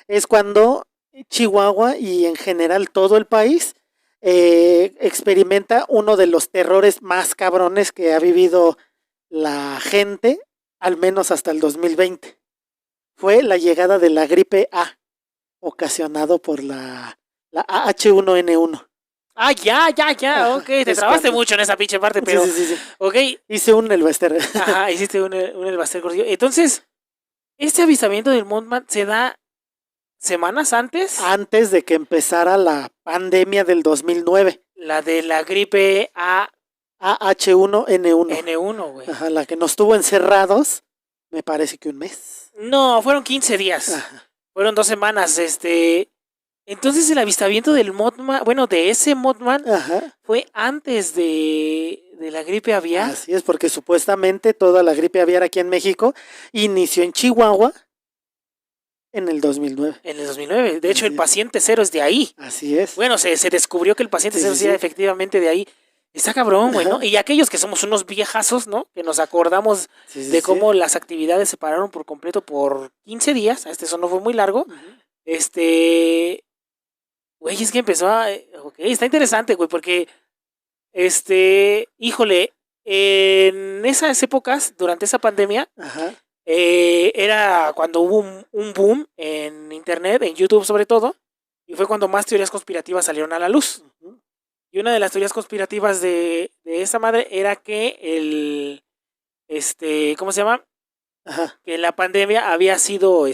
Es cuando Chihuahua y en general todo el país experimenta uno de los terrores más cabrones que ha vivido la gente, al menos hasta el 2020. Fue la llegada de la gripe A, ocasionado por la H1N1. Ah, ya, ok. Te trabaste mucho en esa pinche parte, pero... Sí. Ok. Hice un Elbester. Ajá, hiciste un Elbester gordillo. Entonces, ¿este avistamiento del Mothman se da semanas antes? Antes de que empezara la pandemia del 2009. La de la gripe H1N1. N1, güey. Ajá, la que nos tuvo encerrados, me parece que un mes. No, fueron 15 días. Ajá. Fueron 2 semanas, Entonces el avistamiento del Mothman, bueno, de ese Mothman, ajá, fue antes de la gripe aviar. Así es, porque supuestamente toda la gripe aviar aquí en México inició en Chihuahua en el 2009. En el 2009. De hecho, el paciente cero es de ahí. Así es. Bueno, se descubrió que el paciente cero era efectivamente de ahí. Está cabrón, güey, ¿no? Y aquellos que somos unos viejazos, ¿no? Que nos acordamos de cómo las actividades se pararon por completo por 15 días. Eso no fue muy largo. Güey, es que empezó a... Ok, está interesante, güey, porque... híjole, en esas épocas, durante esa pandemia, era cuando hubo un boom en internet, en YouTube sobre todo, y fue cuando más teorías conspirativas salieron a la luz. Y una de las teorías conspirativas de esa madre era que ¿cómo se llama? Ajá. Que la pandemia había sido,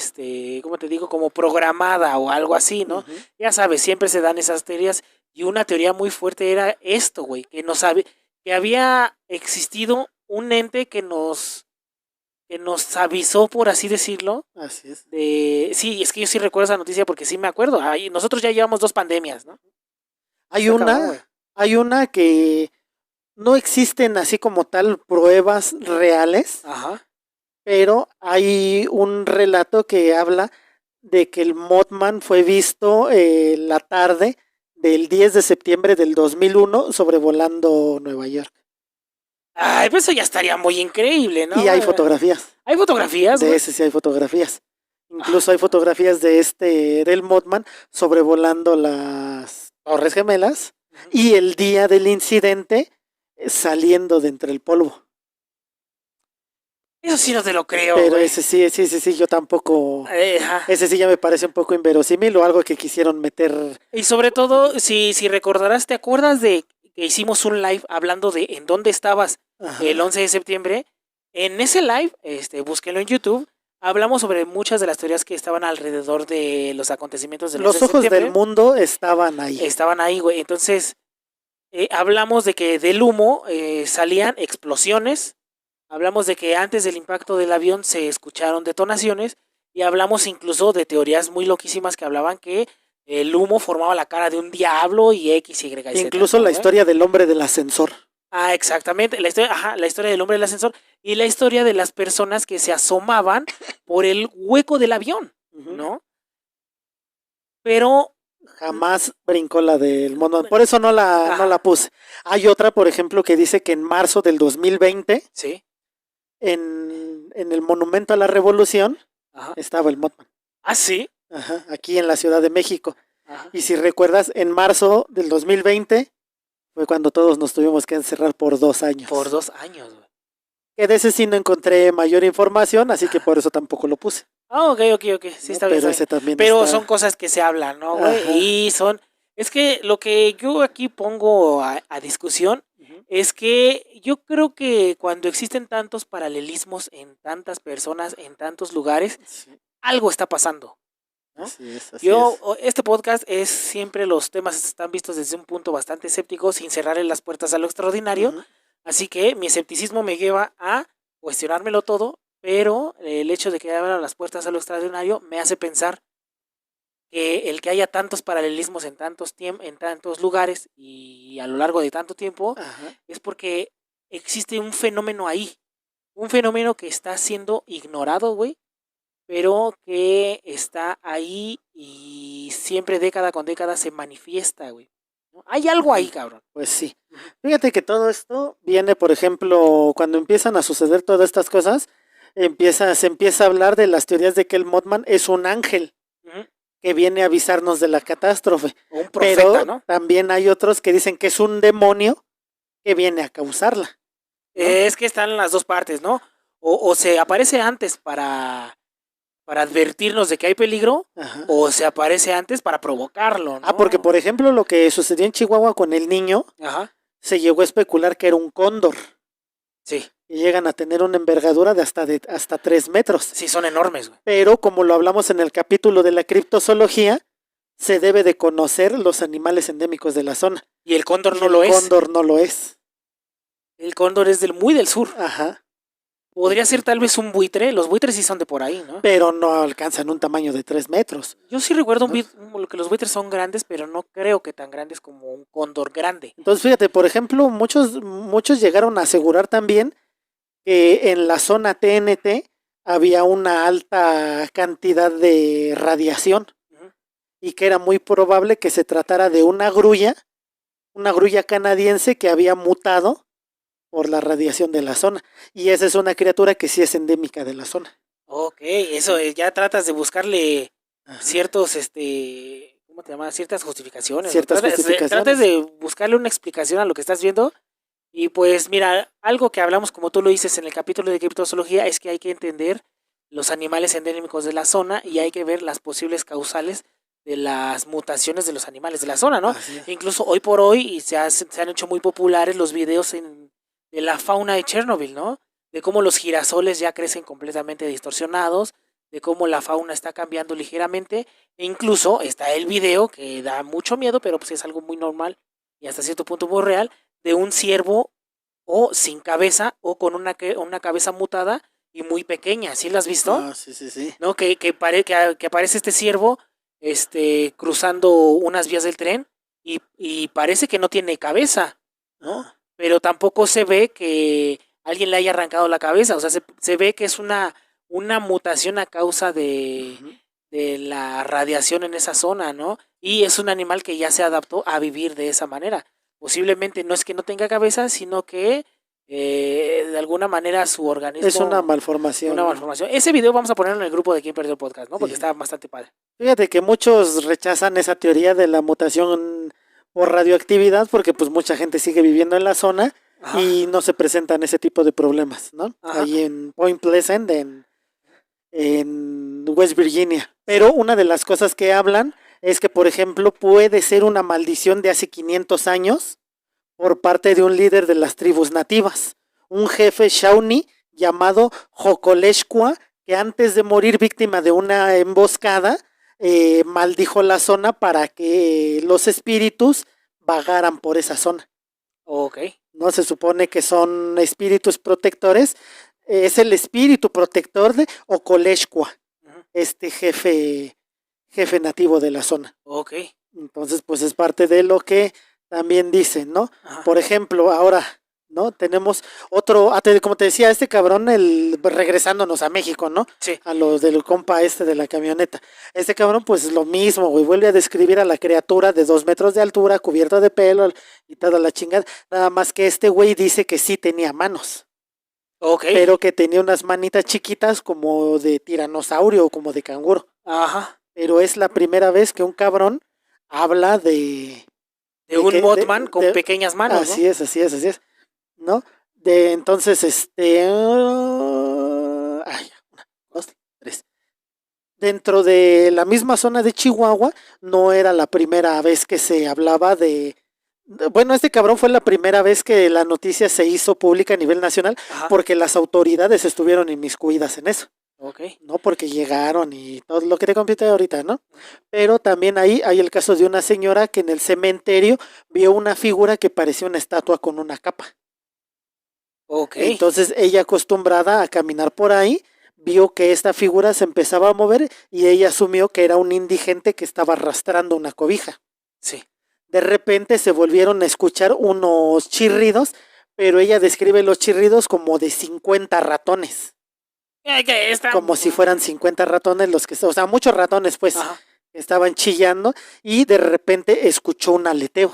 ¿cómo te digo? Como programada o algo así, ¿no? Ya sabes, siempre se dan esas teorías. Y una teoría muy fuerte era esto, güey, que había existido un ente que nos avisó, por así decirlo. Así es. Sí, es que yo sí recuerdo esa noticia porque sí me acuerdo. Nosotros ya llevamos 2 pandemias, ¿no? Hay una Hay una que no existen así como tal pruebas reales, Ajá. pero hay un relato que habla de que el Mothman fue visto la tarde del 10 de septiembre del 2001 sobrevolando Nueva York. Ay, pues eso ya estaría muy increíble, ¿no? Y hay fotografías. ¿Hay fotografías, De güey? ese sí hay fotografías. Incluso hay fotografías del Mothman sobrevolando las Torres Gemelas y el día del incidente saliendo de entre el polvo. Eso sí no te lo creo, Pero güey. ese sí, yo tampoco. Ajá. Ese sí ya me parece un poco inverosímil o algo que quisieron meter. Y sobre todo, si recordarás, ¿te acuerdas de que hicimos un live hablando de en dónde estabas el Ajá. 11 de septiembre? En ese live, búsquenlo en YouTube, hablamos sobre muchas de las teorías que estaban alrededor de los acontecimientos del 11 Los de ojos septiembre. del mundo estaban ahí. Estaban ahí, güey. Entonces, hablamos de que del humo salían explosiones. Hablamos de que antes del impacto del avión se escucharon detonaciones. Y hablamos incluso de teorías muy loquísimas que hablaban que el humo formaba la cara de un diablo y X, Y, Z. Incluso ¿no, la güey? historia del hombre del ascensor. Ah, exactamente. La historia del hombre del ascensor y la historia de las personas que se asomaban por el hueco del avión, ¿no? Pero jamás brincó la del Mothman. Por eso no la puse. Hay otra, por ejemplo, que dice que en marzo del 2020, sí, en el Monumento a la Revolución, ajá. estaba el Mothman. Ah, sí. Ajá, aquí en la Ciudad de México. Ajá. Y si recuerdas, en marzo del 2020 fue cuando todos nos tuvimos que encerrar por 2 años. Por 2 años, güey. Que de ese sí no encontré mayor información, así que por eso tampoco lo puse. Ah, ok. Sí, ¿no? está Pero bien. ese también Pero está... son cosas que se hablan, ¿no, güey? Y son... Es que lo que yo aquí pongo a discusión es que yo creo que cuando existen tantos paralelismos en tantas personas, en tantos lugares, algo está pasando, ¿no? Así es. Este podcast es siempre, los temas están vistos desde un punto bastante escéptico, sin cerrarle las puertas a lo extraordinario. Así que mi escepticismo me lleva a cuestionármelo todo, pero el hecho de que abra las puertas a lo extraordinario me hace pensar que el que haya tantos paralelismos en tantos lugares y a lo largo de tanto tiempo es porque existe un fenómeno ahí, un fenómeno que está siendo ignorado, güey, pero que está ahí y siempre década con década se manifiesta, güey. ¿No? Hay algo ahí, cabrón. Pues sí. Fíjate que todo esto viene, por ejemplo, cuando empiezan a suceder todas estas cosas, se empieza a hablar de las teorías de que el Mothman es un ángel que viene a avisarnos de la catástrofe. O un profeta, pero ¿no? También hay otros que dicen que es un demonio que viene a causarla, ¿no? Es que están las dos partes, ¿no? O se aparece antes para advertirnos de que hay peligro, o se aparece antes para provocarlo, ¿no? Porque por ejemplo lo que sucedió en Chihuahua con el niño, se llegó a especular que era un cóndor. Sí. Y llegan a tener una envergadura de hasta 3 metros. Sí, son enormes, güey. Pero como lo hablamos en el capítulo de la criptozoología, se debe de conocer los animales endémicos de la zona. Y el cóndor no lo es. El cóndor no lo es. El cóndor es muy del sur. Ajá. Podría ser tal vez un buitre. Los buitres sí son de por ahí, ¿no? Pero no alcanzan un tamaño de 3 metros. Yo sí recuerdo que los buitres son grandes, pero no creo que tan grandes como un cóndor grande. Entonces, fíjate, por ejemplo, muchos llegaron a asegurar también que en la zona TNT había una alta cantidad de radiación y que era muy probable que se tratara de una grulla canadiense que había mutado por la radiación de la zona. Y esa es una criatura que sí es endémica de la zona. Ok, eso ya tratas de buscarle ciertos, ¿cómo te llamas? Ciertas justificaciones. Tratas de buscarle una explicación a lo que estás viendo. Y pues mira, algo que hablamos, como tú lo dices en el capítulo de criptozoología, es que hay que entender los animales endémicos de la zona y hay que ver las posibles causales de las mutaciones de los animales de la zona, ¿no? Incluso hoy por hoy se han hecho muy populares los videos de la fauna de Chernobyl, ¿no? De cómo los girasoles ya crecen completamente distorsionados, de cómo la fauna está cambiando ligeramente, e incluso está el video que da mucho miedo, pero pues es algo muy normal y hasta cierto punto muy real, de un ciervo o sin cabeza o con una cabeza mutada y muy pequeña. ¿Sí lo has visto? Sí. ¿No? Que aparece este ciervo cruzando unas vías del tren y parece que no tiene cabeza, ¿no? Pero tampoco se ve que alguien le haya arrancado la cabeza, o sea, se ve que es una mutación a causa de la radiación en esa zona, ¿no? Y es un animal que ya se adaptó a vivir de esa manera. Posiblemente no es que no tenga cabeza, sino que de alguna manera su organismo... Es una malformación. Una malformación. Ese video vamos a ponerlo en el grupo de Quién Perdió el Podcast, ¿no? Porque está bastante padre. Fíjate que muchos rechazan esa teoría de la mutación por radioactividad porque pues mucha gente sigue viviendo en la zona y no se presentan ese tipo de problemas, ¿no? Ahí en Point Pleasant, en West Virginia. Pero una de las cosas que hablan es que, por ejemplo, puede ser una maldición de hace 500 años por parte de un líder de las tribus nativas, un jefe Shawnee llamado Jocoleshqua, que antes de morir víctima de una emboscada, maldijo la zona para que los espíritus vagaran por esa zona. Ok. No se supone que son espíritus protectores, es el espíritu protector de Jocoleshqua, este jefe nativo de la zona. Ok. Entonces, pues es parte de lo que también dicen, ¿no? Por ejemplo, ahora, ¿no? Tenemos otro, como te decía, este cabrón, regresándonos a México, ¿no? Sí. A los del compa de la camioneta. Este cabrón, pues lo mismo, güey, vuelve a describir a la criatura de 2 metros de altura, cubierta de pelo y toda la chingada. Nada más que este güey dice que sí tenía manos. Ok. Pero que tenía unas manitas chiquitas como de tiranosaurio o como de canguro. Ajá. Pero es la primera vez que un cabrón habla de un Mothman con pequeñas manos, así ¿no? Así es, ¿no? Entonces, 1, 2, 3. Dentro de la misma zona de Chihuahua, no era la primera vez que se hablaba bueno, este cabrón fue la primera vez que la noticia se hizo pública a nivel nacional, porque las autoridades estuvieron inmiscuidas en eso. Okay. No, porque llegaron y todo lo que te compite ahorita, ¿no? Pero también ahí hay el caso de una señora que en el cementerio vio una figura que parecía una estatua con una capa. Okay. Entonces ella, acostumbrada a caminar por ahí, vio que esta figura se empezaba a mover y ella asumió que era un indigente que estaba arrastrando una cobija. Sí. De repente se volvieron a escuchar unos chirridos, pero ella describe los chirridos como de 50 ratones. Como si fueran 50 ratones los que, o sea, muchos ratones pues estaban chillando y de repente escuchó un aleteo.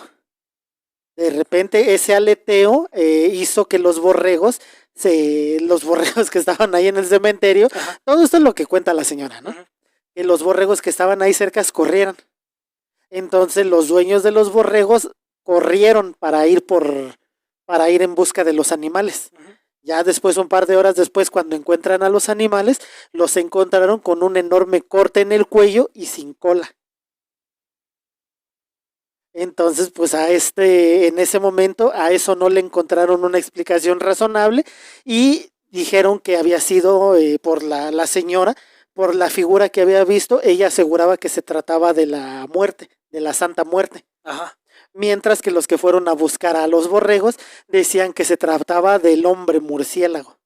De repente ese aleteo hizo que los borregos que estaban ahí en el cementerio, todo esto es lo que cuenta la señora, ¿no? Que los borregos que estaban ahí cerca corrieran. Entonces los dueños de los borregos corrieron para ir en busca de los animales. Ya después, un par de horas después, cuando encuentran a los animales, los encontraron con un enorme corte en el cuello y sin cola. Entonces, pues en ese momento, a eso no le encontraron una explicación razonable y dijeron que había sido por la señora, por la figura que había visto. Ella aseguraba que se trataba de la muerte, de la Santa Muerte. Mientras que los que fueron a buscar a los borregos decían que se trataba del hombre murciélago.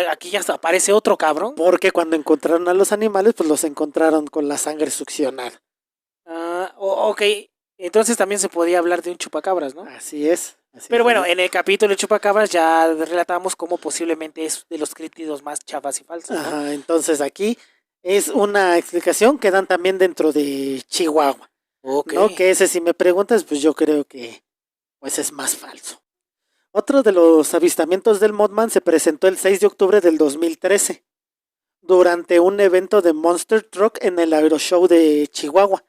Aquí ya aparece otro cabrón. Porque cuando encontraron a los animales, pues los encontraron con la sangre succionada. Ok, entonces también se podía hablar de un chupacabras, ¿no? Así es. Pero bueno, en el capítulo de chupacabras ya relatamos cómo posiblemente es de los críptidos más chafas y falsos, ¿no? Entonces aquí es una explicación que dan también dentro de Chihuahua. Okay. ¿No? Que ese, si me preguntas, pues yo creo que pues es más falso. Otro de los avistamientos del Mothman se presentó el 6 de octubre del 2013 durante un evento de Monster Truck en el Aeroshow de Chihuahua.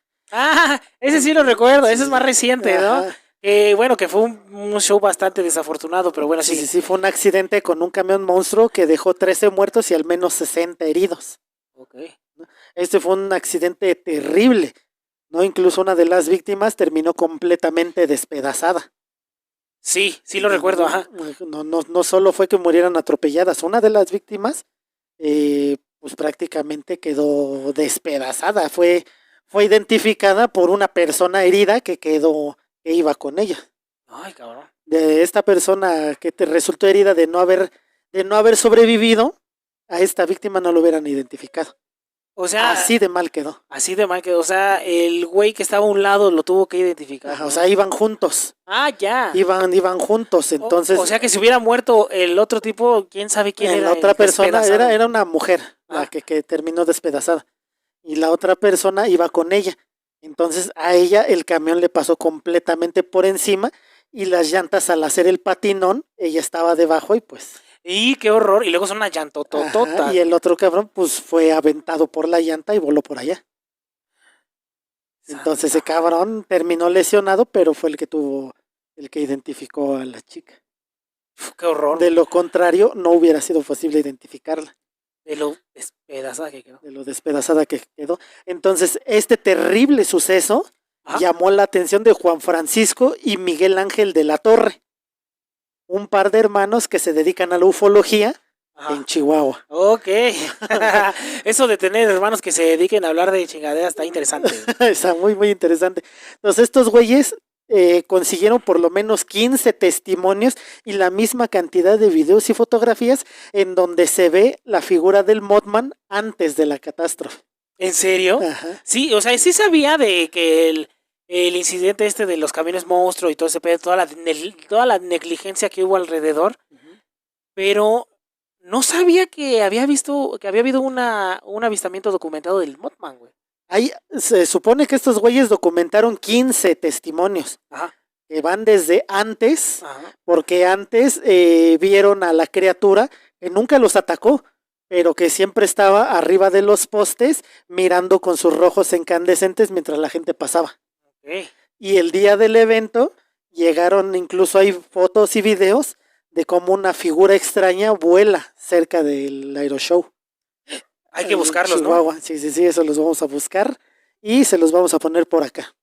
Ese sí lo recuerdo, ese es más reciente, ¿no? Bueno, que fue un show bastante desafortunado, pero bueno, sí. Sí, fue un accidente con un camión monstruo que dejó 13 muertos y al menos 60 heridos. Okay. Este fue un accidente terrible, ¿no? Incluso una de las víctimas terminó completamente despedazada. Sí lo recuerdo, No solo fue que murieran atropelladas, una de las víctimas pues prácticamente quedó despedazada, fue identificada por una persona herida que iba con ella. Ay, cabrón. De esta persona que te resultó herida de no haber sobrevivido, a esta víctima no lo hubieran identificado. O sea, así de mal quedó. Así de mal quedó. O sea, el güey que estaba a un lado lo tuvo que identificar. Ajá, o sea, iban juntos. Ya. Iban juntos, entonces. O sea que si hubiera muerto el otro tipo, quién sabe quién era. La otra persona despedazado. era una mujer, la que terminó despedazada. Y la otra persona iba con ella. Entonces a ella el camión le pasó completamente por encima y las llantas al hacer el patinón, ella estaba debajo y pues... Y qué horror, y luego son una llantototota. Y el otro cabrón pues fue aventado por la llanta y voló por allá. Entonces ese cabrón terminó lesionado, pero fue el que identificó a la chica. Qué horror. De lo contrario, no hubiera sido posible identificarla. De lo despedazada que quedó. De lo despedazada que quedó. Entonces, este terrible suceso llamó la atención de Juan Francisco y Miguel Ángel de la Torre, un par de hermanos que se dedican a la ufología en Chihuahua. Ok. Eso de tener hermanos que se dediquen a hablar de chingaderas está interesante. Está muy, muy interesante. Entonces, estos güeyes consiguieron por lo menos 15 testimonios y la misma cantidad de videos y fotografías en donde se ve la figura del Mothman antes de la catástrofe. ¿En serio? Ajá. Sí, o sea, sí sabía de que el incidente este de los camiones monstruo y todo ese pedo, toda la negligencia que hubo alrededor, pero no sabía que había habido un avistamiento documentado del Mothman, güey. Ahí se supone que estos güeyes documentaron 15 testimonios. Que van desde antes, porque antes vieron a la criatura que nunca los atacó, pero que siempre estaba arriba de los postes mirando con sus rojos incandescentes mientras la gente pasaba. Y el día del evento llegaron, incluso hay fotos y videos de cómo una figura extraña vuela cerca del Aeroshow. Hay que buscarlos, Chihuahua. ¿no? Sí, eso los vamos a buscar y se los vamos a poner por acá.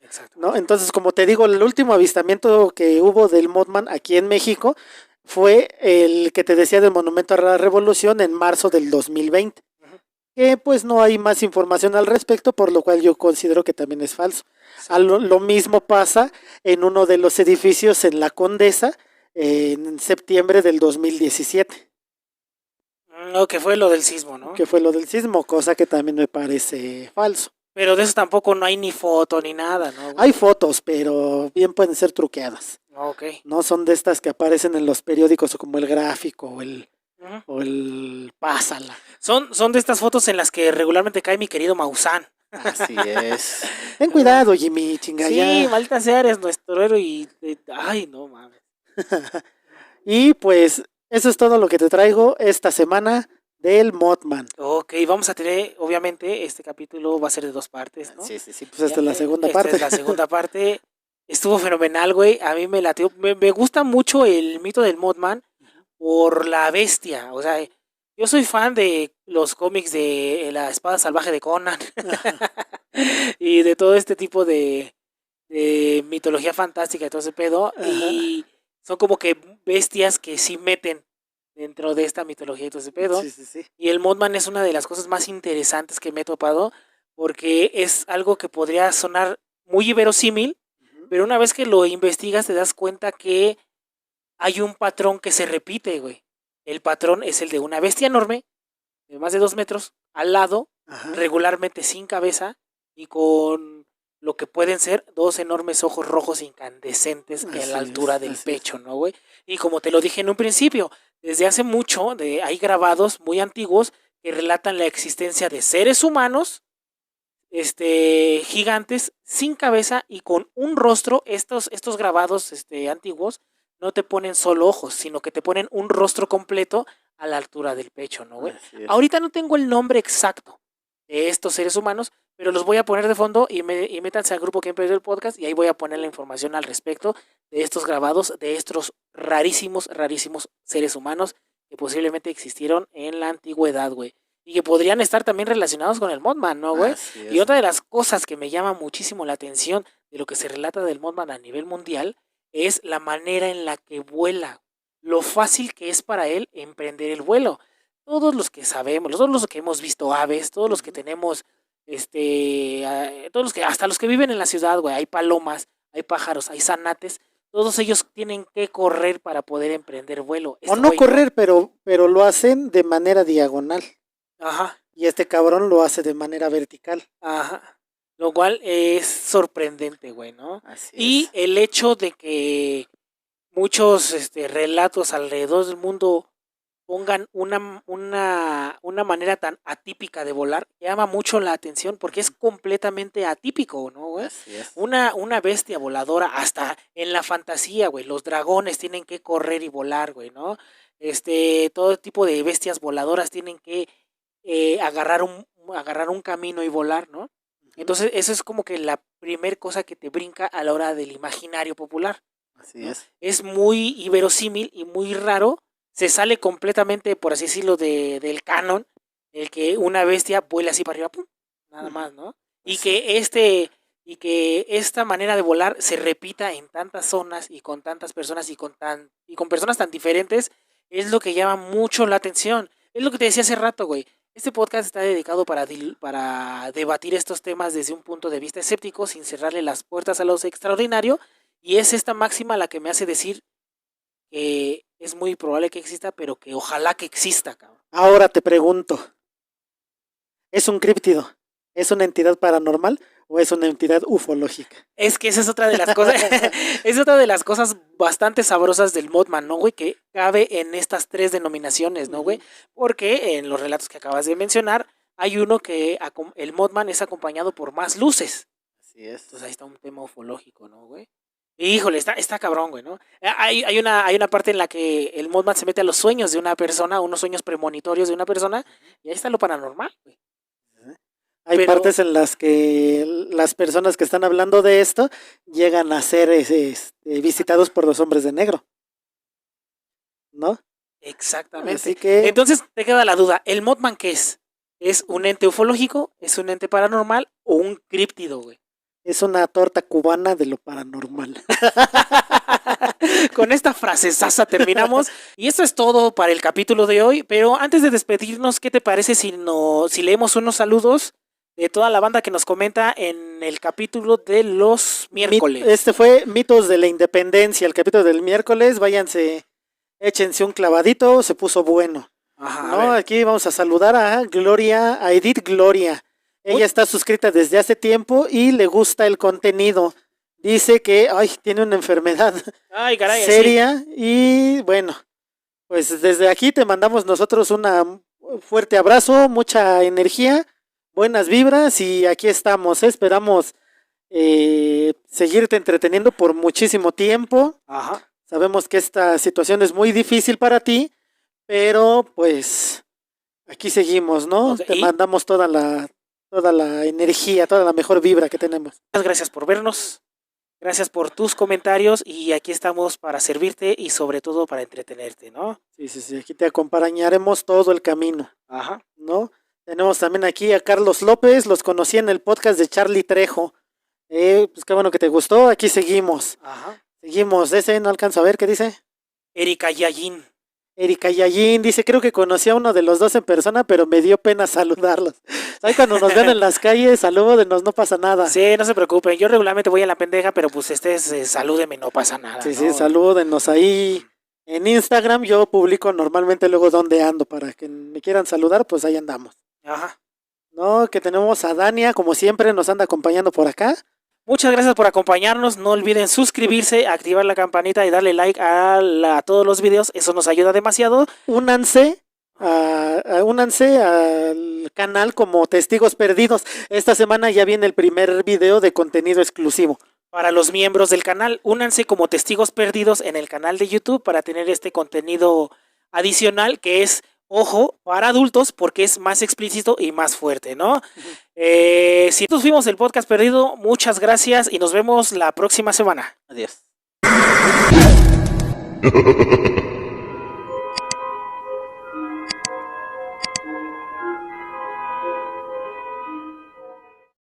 Exacto. ¿No? Entonces, como te digo, el último avistamiento que hubo del Mothman aquí en México fue el que te decía del Monumento a la Revolución en marzo del 2020. Que pues no hay más información al respecto, por lo cual yo considero que también es falso. Sí. Lo mismo pasa en uno de los edificios en La Condesa en septiembre del 2017. No, que fue lo del sismo, ¿no? Que fue lo del sismo, cosa que también me parece falso. Pero de eso tampoco no hay ni foto ni nada, ¿no? Hay fotos, pero bien pueden ser truqueadas. Okay. No son de estas que aparecen en los periódicos como El Gráfico o el Pásala. Son de estas fotos en las que regularmente cae mi querido Maussan. Así es. Ten cuidado, Jimmy, chingaya. Sí, maldita sea, eres nuestro héroe y... Ay, no mames. Y pues eso es todo lo que te traigo esta semana del Mothman. Ok, vamos a tener, obviamente, este capítulo va a ser de 2 partes, ¿no? Sí, pues esta es la segunda parte. Esta es la segunda parte. Estuvo fenomenal, güey. A mí me latió. Me gusta mucho el mito del Mothman por la bestia. O sea, yo soy fan de los cómics de La Espada Salvaje de Conan y de todo este tipo de mitología fantástica y todo ese pedo. Y son como que bestias que sí meten dentro de esta mitología y todo ese pedo. Sí. Y el Mothman es una de las cosas más interesantes que me he topado, porque es algo que podría sonar muy inverosímil, pero una vez que lo investigas te das cuenta que hay un patrón que se repite, güey. El patrón es el de una bestia enorme, de más de 2 metros, al lado, regularmente sin cabeza, y con lo que pueden ser 2 enormes ojos rojos incandescentes a la altura del pecho, ¿no, güey? Y como te lo dije en un principio, desde hace mucho hay grabados muy antiguos que relatan la existencia de seres humanos gigantes sin cabeza y con un rostro. Estos grabados antiguos no te ponen solo ojos, sino que te ponen un rostro completo a la altura del pecho, ¿no, güey? Ahorita no tengo el nombre exacto de estos seres humanos, pero los voy a poner de fondo y métanse al grupo que empezó el podcast y ahí voy a poner la información al respecto de estos grabados, de estos rarísimos seres humanos que posiblemente existieron en la antigüedad, güey. Y que podrían estar también relacionados con el Mothman, ¿no, güey? Y otra de las cosas que me llama muchísimo la atención de lo que se relata del Mothman a nivel mundial es la manera en la que vuela, lo fácil que es para él emprender el vuelo. Todos los que sabemos, todos los que hemos visto aves, todos los que tenemos, todos los que, hasta los que viven en la ciudad, güey, hay palomas, hay pájaros, hay zanates, todos ellos tienen que correr para poder emprender vuelo. O no correr, pero lo hacen de manera diagonal. Y este cabrón lo hace de manera vertical. Ajá. Lo cual es sorprendente, güey, ¿no? Así y es. el hecho de que muchos relatos alrededor del mundo pongan una manera tan atípica de volar, llama mucho la atención porque es completamente atípico, ¿no, güey? Así es. Una bestia voladora, hasta en la fantasía, güey, los dragones tienen que correr y volar, güey, ¿no? Todo tipo de bestias voladoras tienen que agarrar un camino y volar, ¿no? Entonces, eso es como que la primer cosa que te brinca a la hora del imaginario popular. Así ¿no? es. Es muy inverosímil y muy raro. Se sale completamente, por así decirlo, del canon, el que una bestia vuela así para arriba, ¡pum! Nada más, ¿no? Y que esta manera de volar se repita en tantas zonas y con tantas personas y con personas tan diferentes, es lo que llama mucho la atención. Es lo que te decía hace rato, güey. Este podcast está dedicado para debatir estos temas desde un punto de vista escéptico, sin cerrarle las puertas a lo extraordinario. Y es esta máxima la que me hace decir que es muy probable que exista, pero que ojalá que exista, cabrón. Ahora te pregunto, ¿es un críptido? ¿Es una entidad paranormal o es una entidad ufológica? Es que esa es otra de las cosas, es otra de las cosas bastante sabrosas del Mothman, ¿no, güey? Que cabe en estas 3 denominaciones, ¿no, güey? Porque en los relatos que acabas de mencionar, hay uno que el Mothman es acompañado por más luces. Así es. Entonces ahí está un tema ufológico, ¿no, güey? Híjole, está cabrón, güey, ¿no? Hay una parte en la que el Mothman se mete a los sueños de una persona, unos sueños premonitorios de una persona, y ahí está lo paranormal, güey. Hay partes en las que las personas que están hablando de esto llegan a ser visitados por los hombres de negro, ¿no? Exactamente. Así que... Entonces te queda la duda, ¿el Mothman qué es? ¿Es un ente ufológico? ¿Es un ente paranormal? ¿O un críptido, güey? Es una torta cubana de lo paranormal. Con esta frasesasa terminamos. Y esto es todo para el capítulo de hoy. Pero antes de despedirnos, ¿qué te parece si leemos unos saludos de toda la banda que nos comenta en el capítulo de los miércoles? Este fue Mitos de la Independencia, el capítulo del miércoles. Váyanse, échense un clavadito, se puso bueno. Ajá, ¿no? Aquí vamos a saludar a Edith Gloria. Ella está suscrita desde hace tiempo y le gusta el contenido. Dice que tiene una enfermedad seria sí. Y bueno, pues desde aquí te mandamos nosotros un fuerte abrazo, mucha energía, buenas vibras y aquí estamos. Esperamos seguirte entreteniendo por muchísimo tiempo. Ajá. Sabemos que esta situación es muy difícil para ti, pero pues aquí seguimos, ¿no? Okay. Te mandamos toda la energía, toda la mejor vibra que tenemos. Muchas gracias por vernos, gracias por tus comentarios y aquí estamos para servirte y sobre todo para entretenerte, ¿no? Sí, aquí te acompañaremos todo el camino. Ajá. ¿No? Tenemos también aquí a Carlos López, los conocí en el podcast de Charlie Trejo. Pues qué bueno que te gustó, aquí seguimos. Ajá. Seguimos, ese no alcanzo a ver, ¿qué dice? Erika Yayin dice, creo que conocí a uno de los dos en persona, pero me dio pena saludarlos. ¿Sabes? Cuando nos ven en las calles, salúdenos, no pasa nada. Sí, no se preocupen, yo regularmente voy a la pendeja, pero pues salúdenme, no pasa nada. Sí, ¿no? Sí, salúdenos ahí. En Instagram yo publico normalmente luego dónde ando, para que me quieran saludar, pues ahí andamos. Ajá. No, que tenemos a Dania, como siempre, nos anda acompañando por acá. Muchas gracias por acompañarnos, no olviden suscribirse, activar la campanita y darle like a todos los videos, eso nos ayuda demasiado. Únanse al canal como Testigos Perdidos. Esta semana ya viene el primer video de contenido exclusivo. Para los miembros del canal, únanse como Testigos Perdidos en el canal de YouTube para tener este contenido adicional que es, ojo, para adultos porque es más explícito y más fuerte, ¿no? Si nosotros fuimos el podcast perdido, muchas gracias y nos vemos la próxima semana. Adiós.